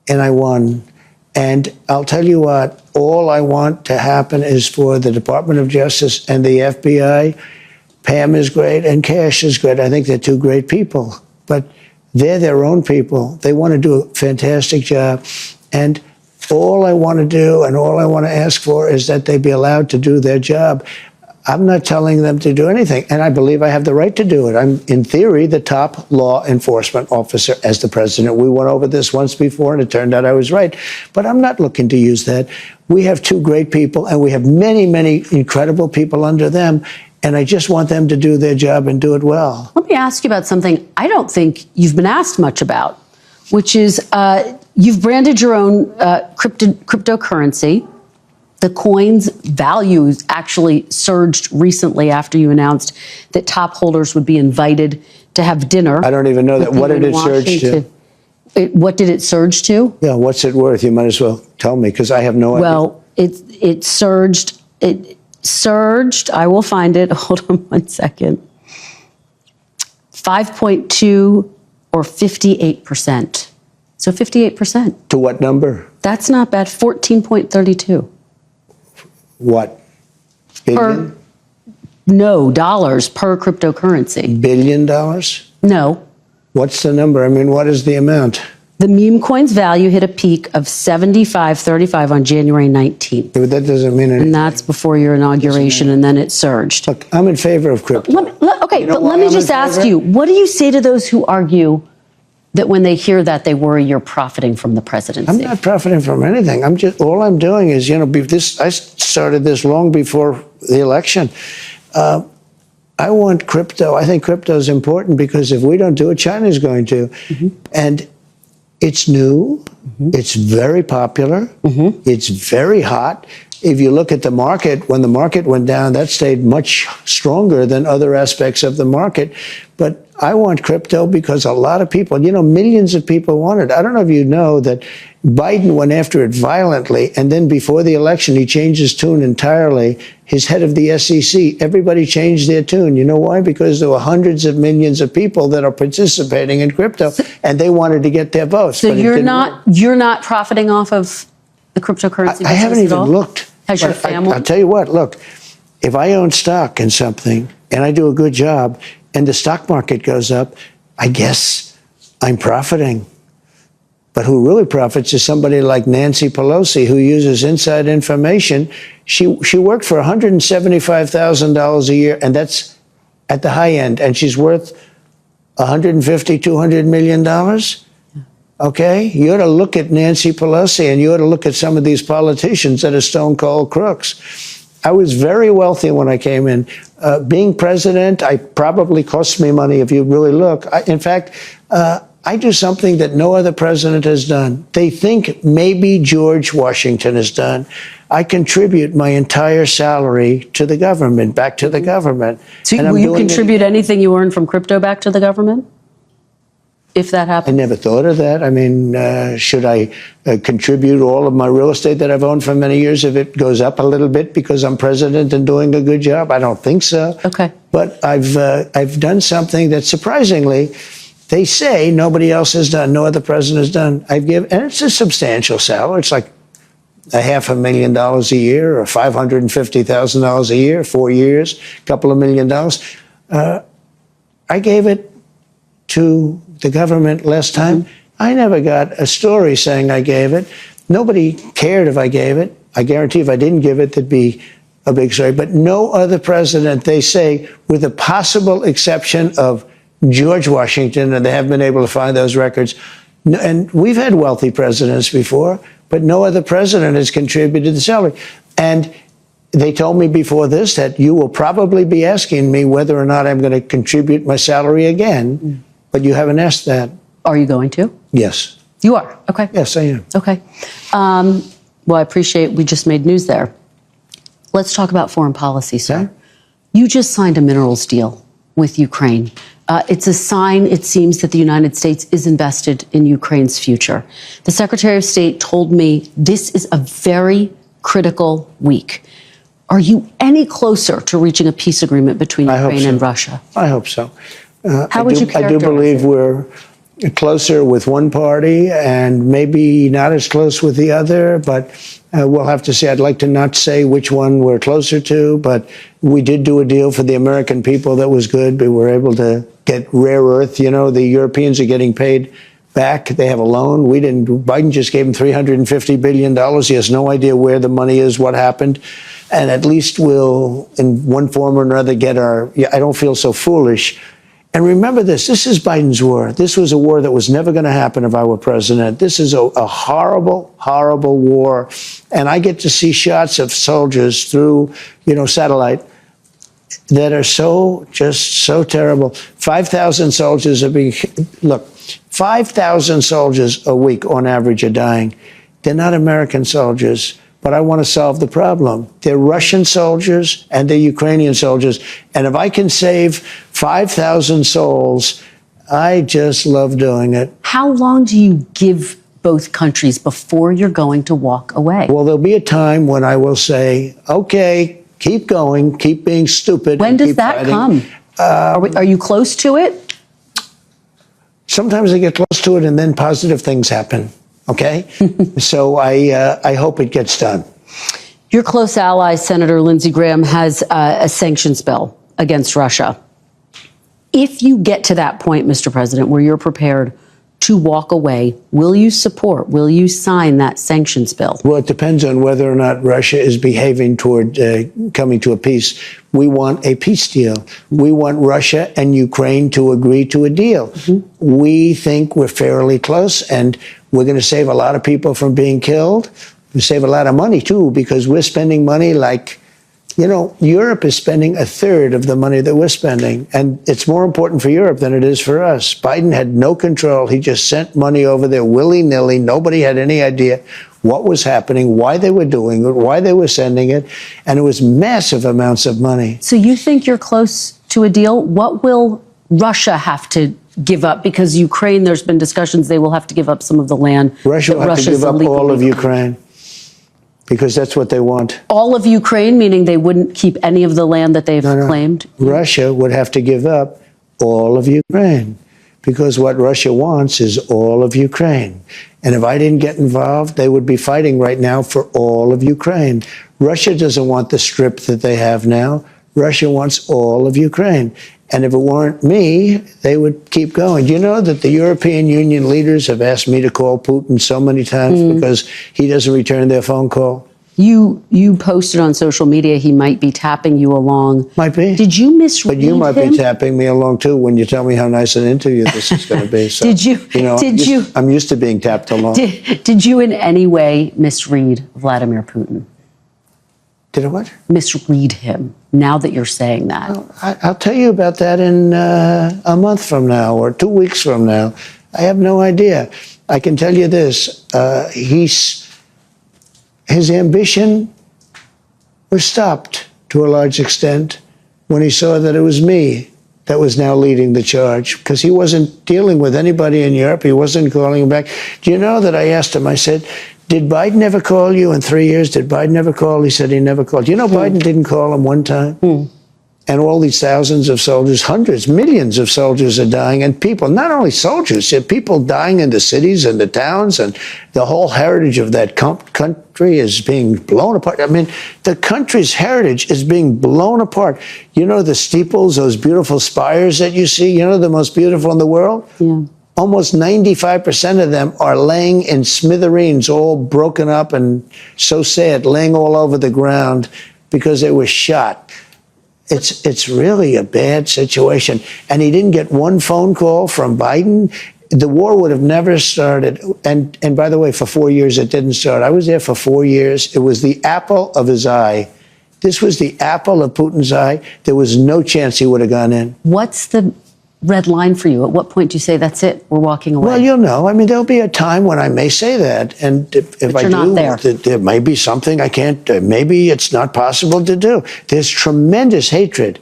and I won. And I'll tell you what, all I want to happen is for the Department of Justice and the FBI. Pam is great and Cash is great. I think they're two great people, but they're their own people. They want to do a fantastic job. And all I want to do and all I want to ask for is that they be allowed to do their job. I'm not telling them to do anything, and I believe I have the right to do it. I'm, in theory, the top law enforcement officer as the president. We went over this once before, and it turned out I was right. But I'm not looking to use that. We have two great people, and we have many, many incredible people under them, and I just want them to do their job and do it well. Let me ask you about something I don't think you've been asked much about, which is you've branded your own cryptocurrency. The coin's values actually surged recently after you announced that top holders would be invited to have dinner. I don't even know that. What did it surge to? What did it surge to? Yeah, what's it worth? You might as well tell me, because I have no idea. Well, it surged. It surged. I will find it. Hold on one second. 5.2 or 58%. So 58%. To what number? That's not bad. 14.32. What? Billion? No, dollars per cryptocurrency. $1 billion? No. What's the number? I mean, what is the amount? The meme coin's value hit a peak of 75.35 on January 19th. But that doesn't mean anything. And that's before your inauguration, and then it surged. Look, I'm in favor of crypto. Let me just ask you, what do you say to those who argue that when they hear that, they worry you're profiting from the presidency? I'm not profiting from anything. All I'm doing is, I started this long before the election. I want crypto. I think crypto is important because if we don't do it, China's going to. And it's new. It's very popular. It's very hot. If you look at the market, when the market went down, that stayed much stronger than other aspects of the market. But I want crypto because a lot of people, millions of people want it. I don't know if you know that Biden went after it violently, and then before the election, he changed his tune entirely. His head of the SEC, everybody changed their tune. You know why? Because there were hundreds of millions of people that are participating in crypto, and they wanted to get their votes. So you're not profiting off of the cryptocurrency? I haven't even looked. Has your family? I'll tell you what, look, if I own stock in something and I do a good job and the stock market goes up, I guess I'm profiting. But who really profits is somebody like Nancy Pelosi, who uses inside information. She worked for $175,000 a year, and that's at the high end, and she's worth $150, $200 million. Okay? You ought to look at Nancy Pelosi, and you ought to look at some of these politicians that are stone cold crooks. I was very wealthy when I came in. Being president, I probably cost me money if you really look. In fact, I do something that no other president has done. They think maybe George Washington has done. I contribute my entire salary to the government, back to the government. So will you contribute anything you earn from crypto back to the government? If that happens? I never thought of that. I mean, should I contribute all of my real estate that I've owned for many years if it goes up a little bit because I'm president and doing a good job? I don't think so. Okay. But I've done something that surprisingly, they say nobody else has done, no other president has done. And it's a substantial salary. It's like $500,000 a year or $550,000 a year, 4 years, a couple of $1 million. I gave it to the government last time. I never got a story saying I gave it. Nobody cared if I gave it. I guarantee if I didn't give it, there'd be a big story. But no other president, they say, with the possible exception of George Washington, and they haven't been able to find those records. And we've had wealthy presidents before, but no other president has contributed the salary. And they told me before this that you will probably be asking me whether or not I'm going to contribute my salary again, but you haven't asked that. Are you going to? Yes. You are? Okay. Yes, I am. Okay. Well, I appreciate we just made news there. Let's talk about foreign policy, sir. Yeah. You just signed a minerals deal with Ukraine. It's a sign, it seems, that the United States is invested in Ukraine's future. The Secretary of State told me this is a very critical week. Are you any closer to reaching a peace agreement between Ukraine and Russia? I hope so. How would you characterize I do believe it? we're closer with one party and maybe not as close with the other, but we'll have to see. I'd like to not say which one we're closer to, but we did do a deal for the American people that was good. We were able to get rare earth. You know, the Europeans are getting paid back. They have a loan. We didn't. Biden just gave them $350 billion. He has no idea where the money is, what happened. And at least we'll, in one form or another, get our, I don't feel so foolish. And remember this is Biden's war. This was a war that was never going to happen if I were president. This is a horrible, horrible war. And I get to see shots of soldiers through, satellite that are just so terrible. 5,000 soldiers are being, 5,000 soldiers a week on average are dying. They're not American soldiers. But I want to solve the problem. They're Russian soldiers and they're Ukrainian soldiers. And if I can save 5,000 souls, I just love doing it. How long do you give both countries before you're going to walk away? Well, there'll be a time when I will say, okay, keep going, keep being stupid. When does that come? Are you close to it? Sometimes I get close to it and then positive things happen. Okay? So I hope it gets done. Your close ally, Senator Lindsey Graham, has a sanctions bill against Russia. If you get to that point, Mr. President, where you're prepared to walk away, will you sign that sanctions bill? Well, it depends on whether or not Russia is behaving toward coming to a peace. We want a peace deal. We want Russia and Ukraine to agree to a deal. We think we're fairly close, and we're going to save a lot of people from being killed. We save a lot of money, too, because we're spending money like, Europe is spending a third of the money that we're spending. And it's more important for Europe than it is for us. Biden had no control. He just sent money over there willy-nilly. Nobody had any idea what was happening, why they were doing it, why they were sending it. And it was massive amounts of money. So you think you're close to a deal? What will Russia have to give up? Because Ukraine, there's been discussions they will have to give up some of the land. Russia will have to give up all of Ukraine. Because that's what they want. All of Ukraine, meaning they wouldn't keep any of the land that they've claimed? Russia would have to give up all of Ukraine. Because what Russia wants is all of Ukraine. And if I didn't get involved, they would be fighting right now for all of Ukraine. Russia doesn't want the strip that they have now. Russia wants all of Ukraine. And if it weren't me, they would keep going. Do you know that the European Union leaders have asked me to call Putin so many times because he doesn't return their phone call? You posted on social media he might be tapping you along. Might be. Did you misread him? But you might be tapping me along, too, when you tell me how nice an interview this is going to be. So, I'm used to being tapped along. Did you in any way misread Vladimir Putin? Did I what? Misread him, now that you're saying that. Well, I'll tell you about that in a month from now or 2 weeks from now. I have no idea. I can tell you this. His ambition was stopped to a large extent when he saw that it was me that was now leading the charge, because he wasn't dealing with anybody in Europe. He wasn't calling him back. Do you know that I asked him, I said, did Biden ever call you in 3 years? Did Biden ever call? He said he never called. You know, Biden didn't call him one time. And all these thousands of soldiers, hundreds, millions of soldiers are dying, and people, not only soldiers, people dying in the cities and the towns, and the whole heritage of that country is being blown apart. I mean, the country's heritage is being blown apart. You know the steeples, those beautiful spires that you see, you know the most beautiful in the world? Yeah. Almost 95% of them are laying in smithereens, all broken up and so sad, laying all over the ground because they were shot. It's really a bad situation. And he didn't get one phone call from Biden. The war would have never started. And by the way, for 4 years, it didn't start. I was there for 4 years. It was the apple of his eye. This was the apple of Putin's eye. There was no chance he would have gone in. What's the red line for you? At what point do you say, that's it, we're walking away? Well, you'll know. I mean, there'll be a time when I may say that. And if I do, there may be something I can't, maybe it's not possible to do. There's tremendous hatred,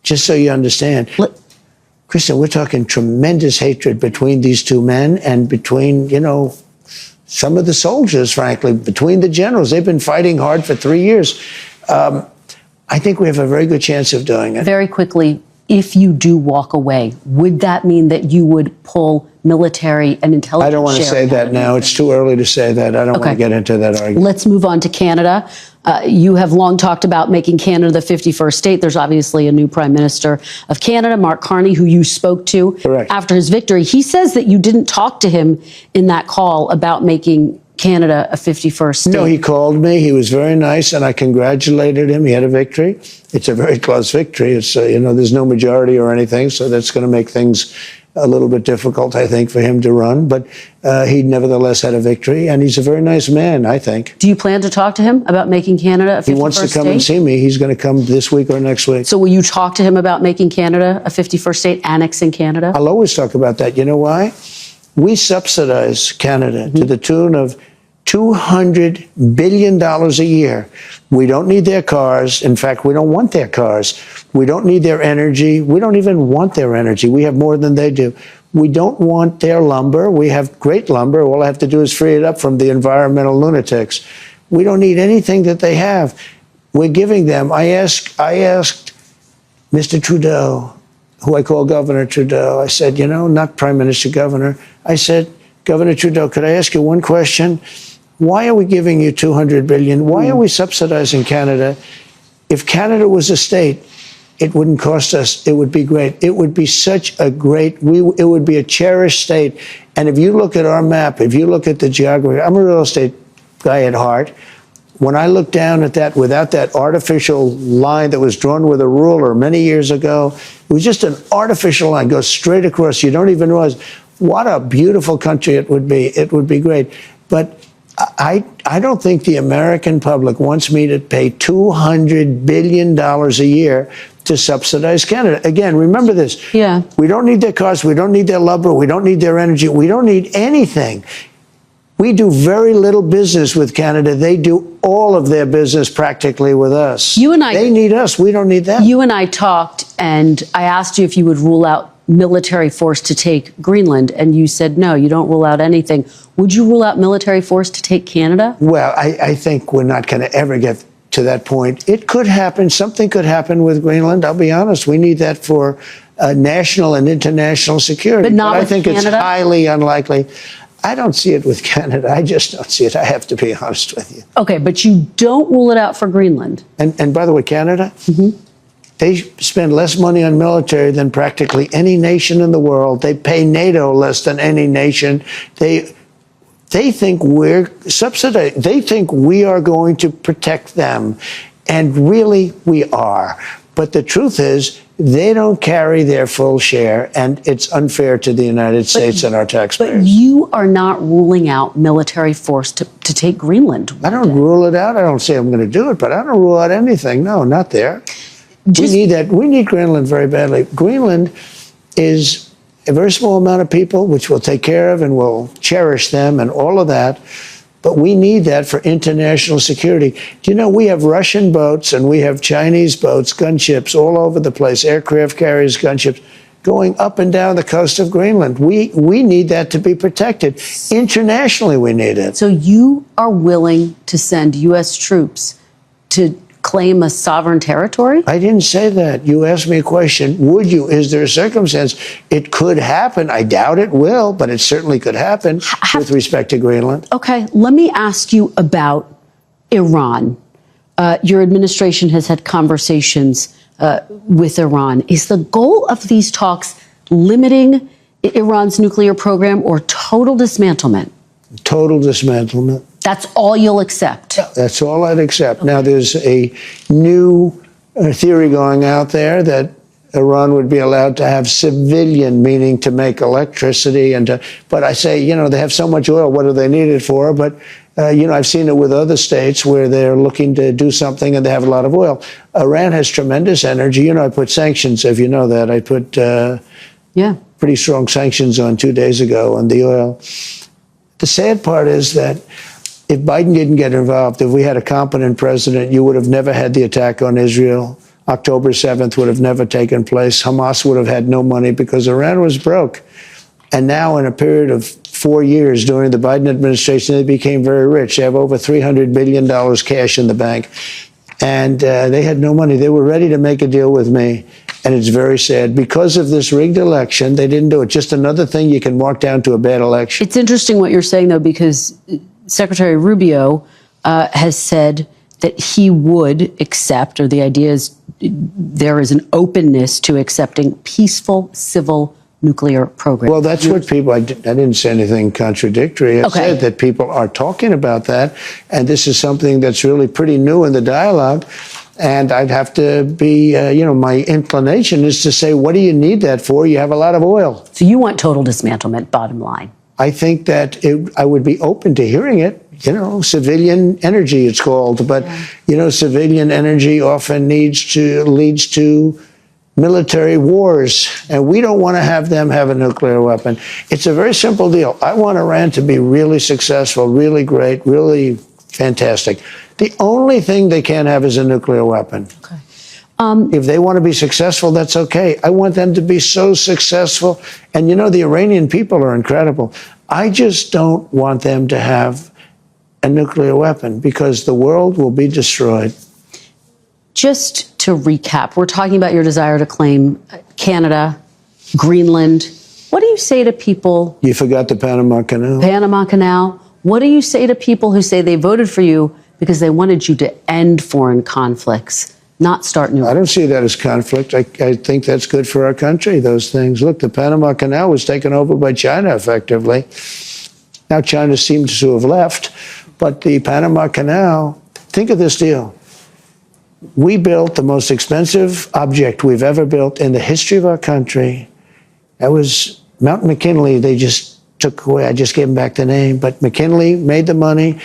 just so you understand. Kristen, we're talking tremendous hatred between these two men and between, you know, some of the soldiers, frankly, between the generals. They've been fighting hard for 3 years. I think we have a very good chance of doing it. Very quickly, if you do walk away, would that mean that you would pull military and intelligence? I don't want to say that now. It's too early to say that. I don't want to get into that argument. Let's move on to Canada. You have long talked about making Canada the 51st state. There's obviously a new Prime Minister of Canada, Mark Carney, who you spoke to after his victory. He says that you didn't talk to him in that call about making Canada a 51st state. No, he called me. He was very nice, and I congratulated him. He had a victory. It's a very close victory. It's, you know, there's no majority or anything, so that's going to make things a little bit difficult, I think, for him to run. But he nevertheless had a victory, and he's a very nice man, I think. Do you plan to talk to him about making Canada a 51st state? He wants to come and see me. He's going to come this week or next week. So will you talk to him about making Canada a 51st state, annexing Canada? I'll always talk about that. You know why? We subsidize Canada to the tune of $200 billion a year. We don't need their cars. In fact, we don't want their cars. We don't need their energy. We don't even want their energy. We have more than they do. We don't want their lumber. We have great lumber. All I have to do is free it up from the environmental lunatics. We don't need anything that they have. We're giving them. I asked Mr. Trudeau, who I call Governor Trudeau, I said, you know, not Prime Minister, Governor. I said, Governor Trudeau, could I ask you one question? Why are we giving you $200 billion? Why are we subsidizing Canada? If Canada was a state, it wouldn't cost us. It would be great. It would be such a great, it would be a cherished state. And if you look at our map, if you look at the geography, I'm a real estate guy at heart. When I look down at that, without that artificial line that was drawn with a ruler many years ago, it was just an artificial line, goes straight across. You don't even realize what a beautiful country it would be. It would be great. But I don't think the American public wants me to pay $200 billion a year to subsidize Canada. Again, remember this. Yeah. We don't need their cars. We don't need their lumber. We don't need their energy. We don't need anything. We do very little business with Canada. They do all of their business practically with us. You and I, they need us. We don't need them. You and I talked, and I asked you if you would rule out military force to take Greenland, and you said no, you don't rule out anything. Would you rule out military force to take Canada? Well, I think we're not going to ever get to that point. It could happen. Something could happen with Greenland. I'll be honest. We need that for national and international security. But not with I think Canada? It's highly unlikely. I don't see it with Canada. I just don't see it. I have to be honest with you. Okay, but you don't rule it out for Greenland. And by the way, Canada, they spend less money on military than practically any nation in the world. They pay NATO less than any nation. They think we're subsidized. They think we are going to protect them. And really, we are. But the truth is, they don't carry their full share, and it's unfair to the United States and our taxpayers. But you are not ruling out military force to take Greenland. I don't rule it out. I don't say I'm going to do it, but I don't rule out anything. No, not there. We need that. We need Greenland very badly. Greenland is a very small amount of people, which we'll take care of and we'll cherish them and all of that. But we need that for international security. Do you know, we have Russian boats and we have Chinese boats, gunships all over the place, aircraft carriers, gunships, going up and down the coast of Greenland. We need that to be protected. Internationally, we need it. So you are willing to send U.S. troops to claim a sovereign territory? I didn't say that. You asked me a question. Would you? Is there a circumstance? It could happen. I doubt it will, but it certainly could happen with respect to Greenland. Okay, let me ask you about Iran. Your administration has had conversations with Iran. Is the goal of these talks limiting Iran's nuclear program or total dismantlement? Total dismantlement. That's all you'll accept? That's all I'd accept. Okay. Now, there's a new theory going out there that Iran would be allowed to have civilian, meaning to make electricity. But I say, they have so much oil, what do they need it for? But, I've seen it with other states where they're looking to do something and they have a lot of oil. Iran has tremendous energy. I put sanctions, if you know that. I put pretty strong sanctions on 2 days ago on the oil. The sad part is that if Biden didn't get involved, if we had a competent president, you would have never had the attack on Israel. October 7th would have never taken place. Hamas would have had no money because Iran was broke. And now in a period of 4 years during the Biden administration, they became very rich. They have over $300 billion cash in the bank. And they had no money. They were ready to make a deal with me. And it's very sad. Because of this rigged election, they didn't do it. Just another thing you can mark down to a bad election. It's interesting what you're saying, though, because Secretary Rubio has said that he would accept, or the idea is there is an openness to accepting peaceful civil nuclear program. Well, that's what people, I didn't say anything contradictory. I said that people are talking about that. And this is something that's really pretty new in the dialogue. And I'd have to be, my inclination is to say, what do you need that for? You have a lot of oil. So you want total dismantlement, bottom line. I think that I would be open to hearing it. Civilian energy, it's called. But, civilian energy often leads to military wars. And we don't want to have them have a nuclear weapon. It's a very simple deal. I want Iran to be really successful, really great, really fantastic. The only thing they can't have is a nuclear weapon. Okay. If they want to be successful, that's okay. I want them to be so successful. And the Iranian people are incredible. I just don't want them to have a nuclear weapon because the world will be destroyed. Just to recap, we're talking about your desire to claim Canada, Greenland. What do you say to people? You forgot the Panama Canal. Panama Canal. What do you say to people who say they voted for you because they wanted you to end foreign conflicts, not start new ones? I don't see that as conflict. I think that's good for our country, those things. Look, the Panama Canal was taken over by China, effectively. Now China seems to have left, but the Panama Canal, think of this deal. We built the most expensive object we've ever built in the history of our country. That was Mount McKinley. They just took away, I just gave them back the name, but McKinley made the money.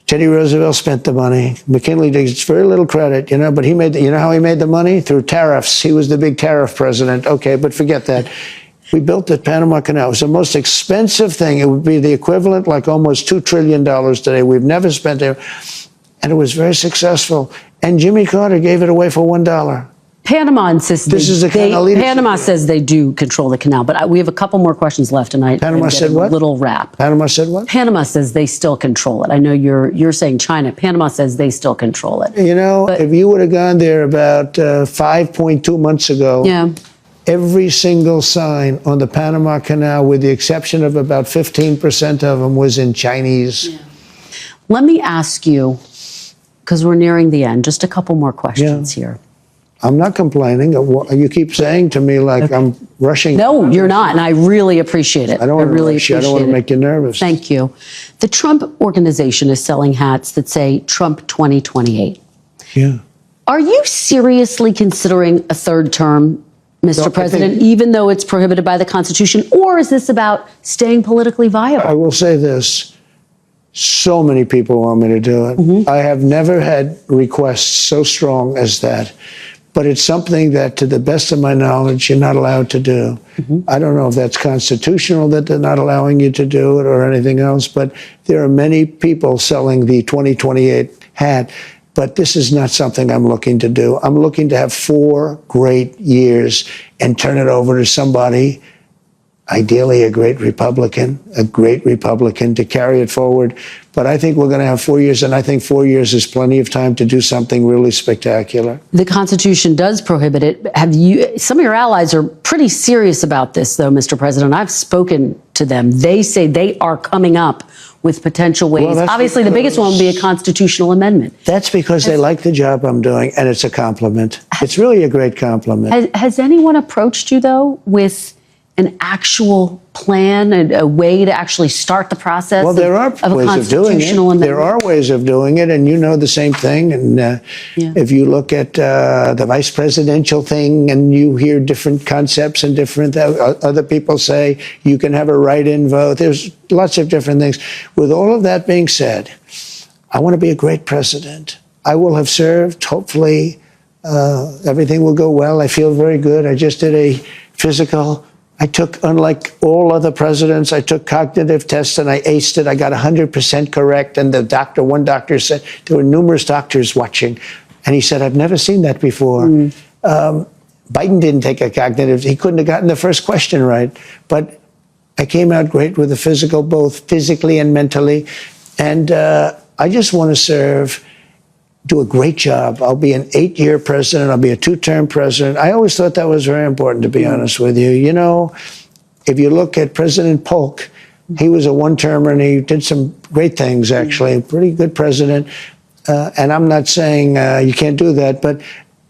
Teddy Roosevelt spent the money. McKinley gets very little credit, but he made, how he made the money? Through tariffs. He was the big tariff president. Okay, but forget that. We built the Panama Canal. It was the most expensive thing. It would be the equivalent, like almost $2 trillion today. We've never spent it. And it was very successful. And Jimmy Carter gave it away for $1. Panama insists Panama says they do control the canal, but we have a couple more questions left tonight. Panama said what? A little wrap. Panama said what? Panama says they still control it. I know you're saying China. Panama says they still control it. If you would have gone there about 5.2 months ago, every single sign on the Panama Canal, with the exception of about 15% of them, was in Chinese. Yeah. Let me ask you, because we're nearing the end, just a couple more questions here. I'm not complaining. You keep saying to me like I'm rushing. No, you're not, and I really appreciate it. I don't want to rush you. I don't want to make you nervous. Thank you. The Trump Organization is selling hats that say Trump 2028. Yeah. Are you seriously considering a third term, Mr. President, even though it's prohibited by the Constitution, or is this about staying politically viable? I will say this. So many people want me to do it. Mm-hmm. I have never had requests so strong as that. But it's something that, to the best of my knowledge, you're not allowed to do. Mm-hmm. I don't know if that's constitutional that they're not allowing you to do it or anything else, but there are many people selling the 2028 hat. But this is not something I'm looking to do. I'm looking to have 4 great years and turn it over to somebody ideally a great Republican to carry it forward. But I think we're going to have 4 years, and I think 4 years is plenty of time to do something really spectacular. The Constitution does prohibit it. Some of your allies are pretty serious about this, though, Mr. President. I've spoken to them. They say they are coming up with potential ways. Well, obviously, the biggest one would be a constitutional amendment. That's because they like the job I'm doing, and it's a compliment. It's really a great compliment. Has anyone approached you, though, with an actual plan, a way to actually start the process well, there are of a ways constitutional of doing it. amendment? There are ways of doing it, and you know the same thing. And if you look at the vice presidential thing, and you hear different concepts and different other people say you can have a write-in vote. There's lots of different things. With all of that being said, I want to be a great president. I will have served. Hopefully, everything will go well. I feel very good. I just did a physical. I took, unlike all other presidents, I took cognitive tests and I aced it. I got 100% correct. And one doctor said, there were numerous doctors watching. And he said, I've never seen that before. Biden didn't take a cognitive. He couldn't have gotten the first question right. But I came out great with the physical, both physically and mentally. And I just want to serve, do a great job. I'll be an 8-year president. I'll be a 2-term president. I always thought that was very important, to be honest with you. You know, if you look at President Polk, he was a 1-termer and he did some great things, actually. A pretty good president. And I'm not saying you can't do that, but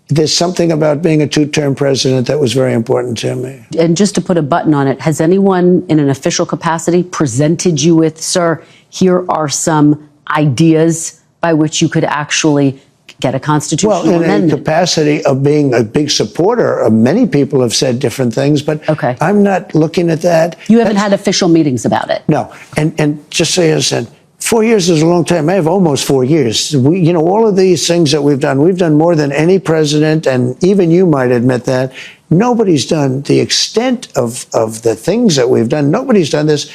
there's something about being a 2-term president that was very important to me. And just to put a button on it, has anyone in an official capacity presented you with, sir, here are some ideas by which you could actually get a constitutional amendment? In a capacity of being a big supporter, many people have said different things, but I'm not looking at that. You haven't had official meetings about it? No. And just so you said, 4 years is a long time. I have almost 4 years. All of these things that we've done more than any president, and even you might admit that. Nobody's done the extent of the things that we've done. Nobody's done this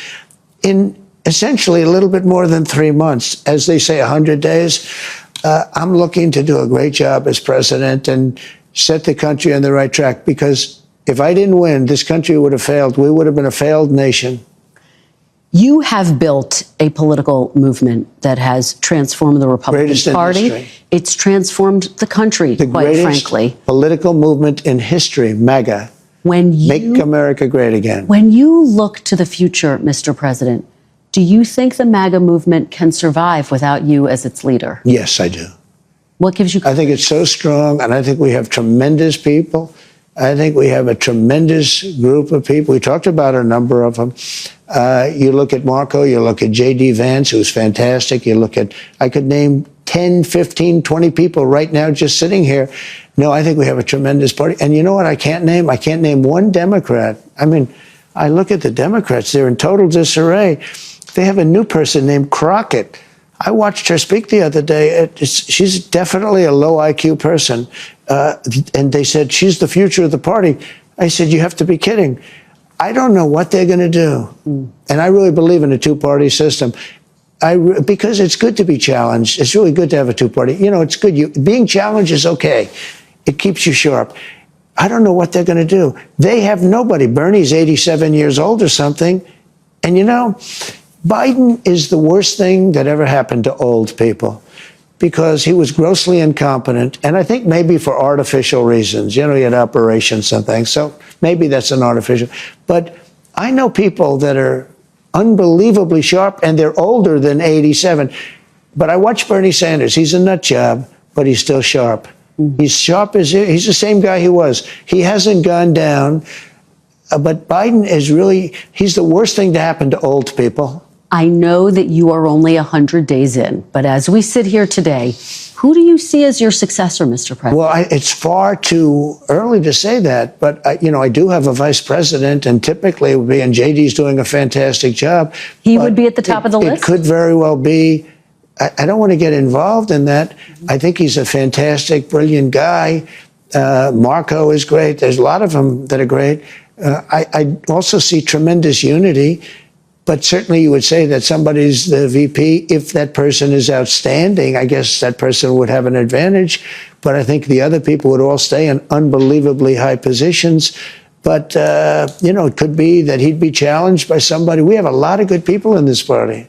in essentially a little bit more than 3 months. As they say, 100 days. I'm looking to do a great job as president and set the country on the right track, because if I didn't win, this country would have failed. We would have been a failed nation. You have built a political movement that has transformed the Republican Party. It's transformed the country, quite frankly. Political movement in history, MAGA. Make America great again. When you look to the future, Mr. President, do you think the MAGA movement can survive without you as its leader? Yes, I do. What gives you confidence? I think it's so strong, and I think we have tremendous people. I think we have a tremendous group of people. We talked about a number of them. You look at Marco, you look at JD Vance, who's fantastic. You look at, I could name 10, 15, 20 people right now just sitting here. No, I think we have a tremendous party. And you know what I can't name? I can't name one Democrat. I mean, I look at the Democrats, they're in total disarray. They have a new person named Crockett. I watched her speak the other day. She's definitely a low IQ person. And they said, she's the future of the party. I said, you have to be kidding. I don't know what they're going to do. And I really believe in a two-party system. Because it's good to be challenged. It's really good to have a two-party. You know, it's good. Being challenged is okay. It keeps you sharp. I don't know what they're going to do. They have nobody. Bernie's 87 years old or something. And you know, Biden is the worst thing that ever happened to old people, because he was grossly incompetent, and I think maybe for artificial reasons. You know, he had operations and things, so maybe that's an artificial. But I know people that are unbelievably sharp, and they're older than 87. But I watch Bernie Sanders. He's a nut job, but he's still sharp. He's sharp as he's the same guy he was. He hasn't gone down. But Biden is really, he's the worst thing to happen to old people. I know that you are only 100 days in, but as we sit here today, who do you see as your successor, Mr. President? Well, it's far too early to say that, but I do have a vice president, and typically it would be, and JD's doing a fantastic job. He would be at the top of the list? It could very well be. I don't want to get involved in that. I think he's a fantastic, brilliant guy. Marco is great. There's a lot of them that are great. I also see tremendous unity. But certainly you would say that somebody's the VP. If that person is outstanding, I guess that person would have an advantage. But I think the other people would all stay in unbelievably high positions. But, it could be that he'd be challenged by somebody. We have a lot of good people in this party.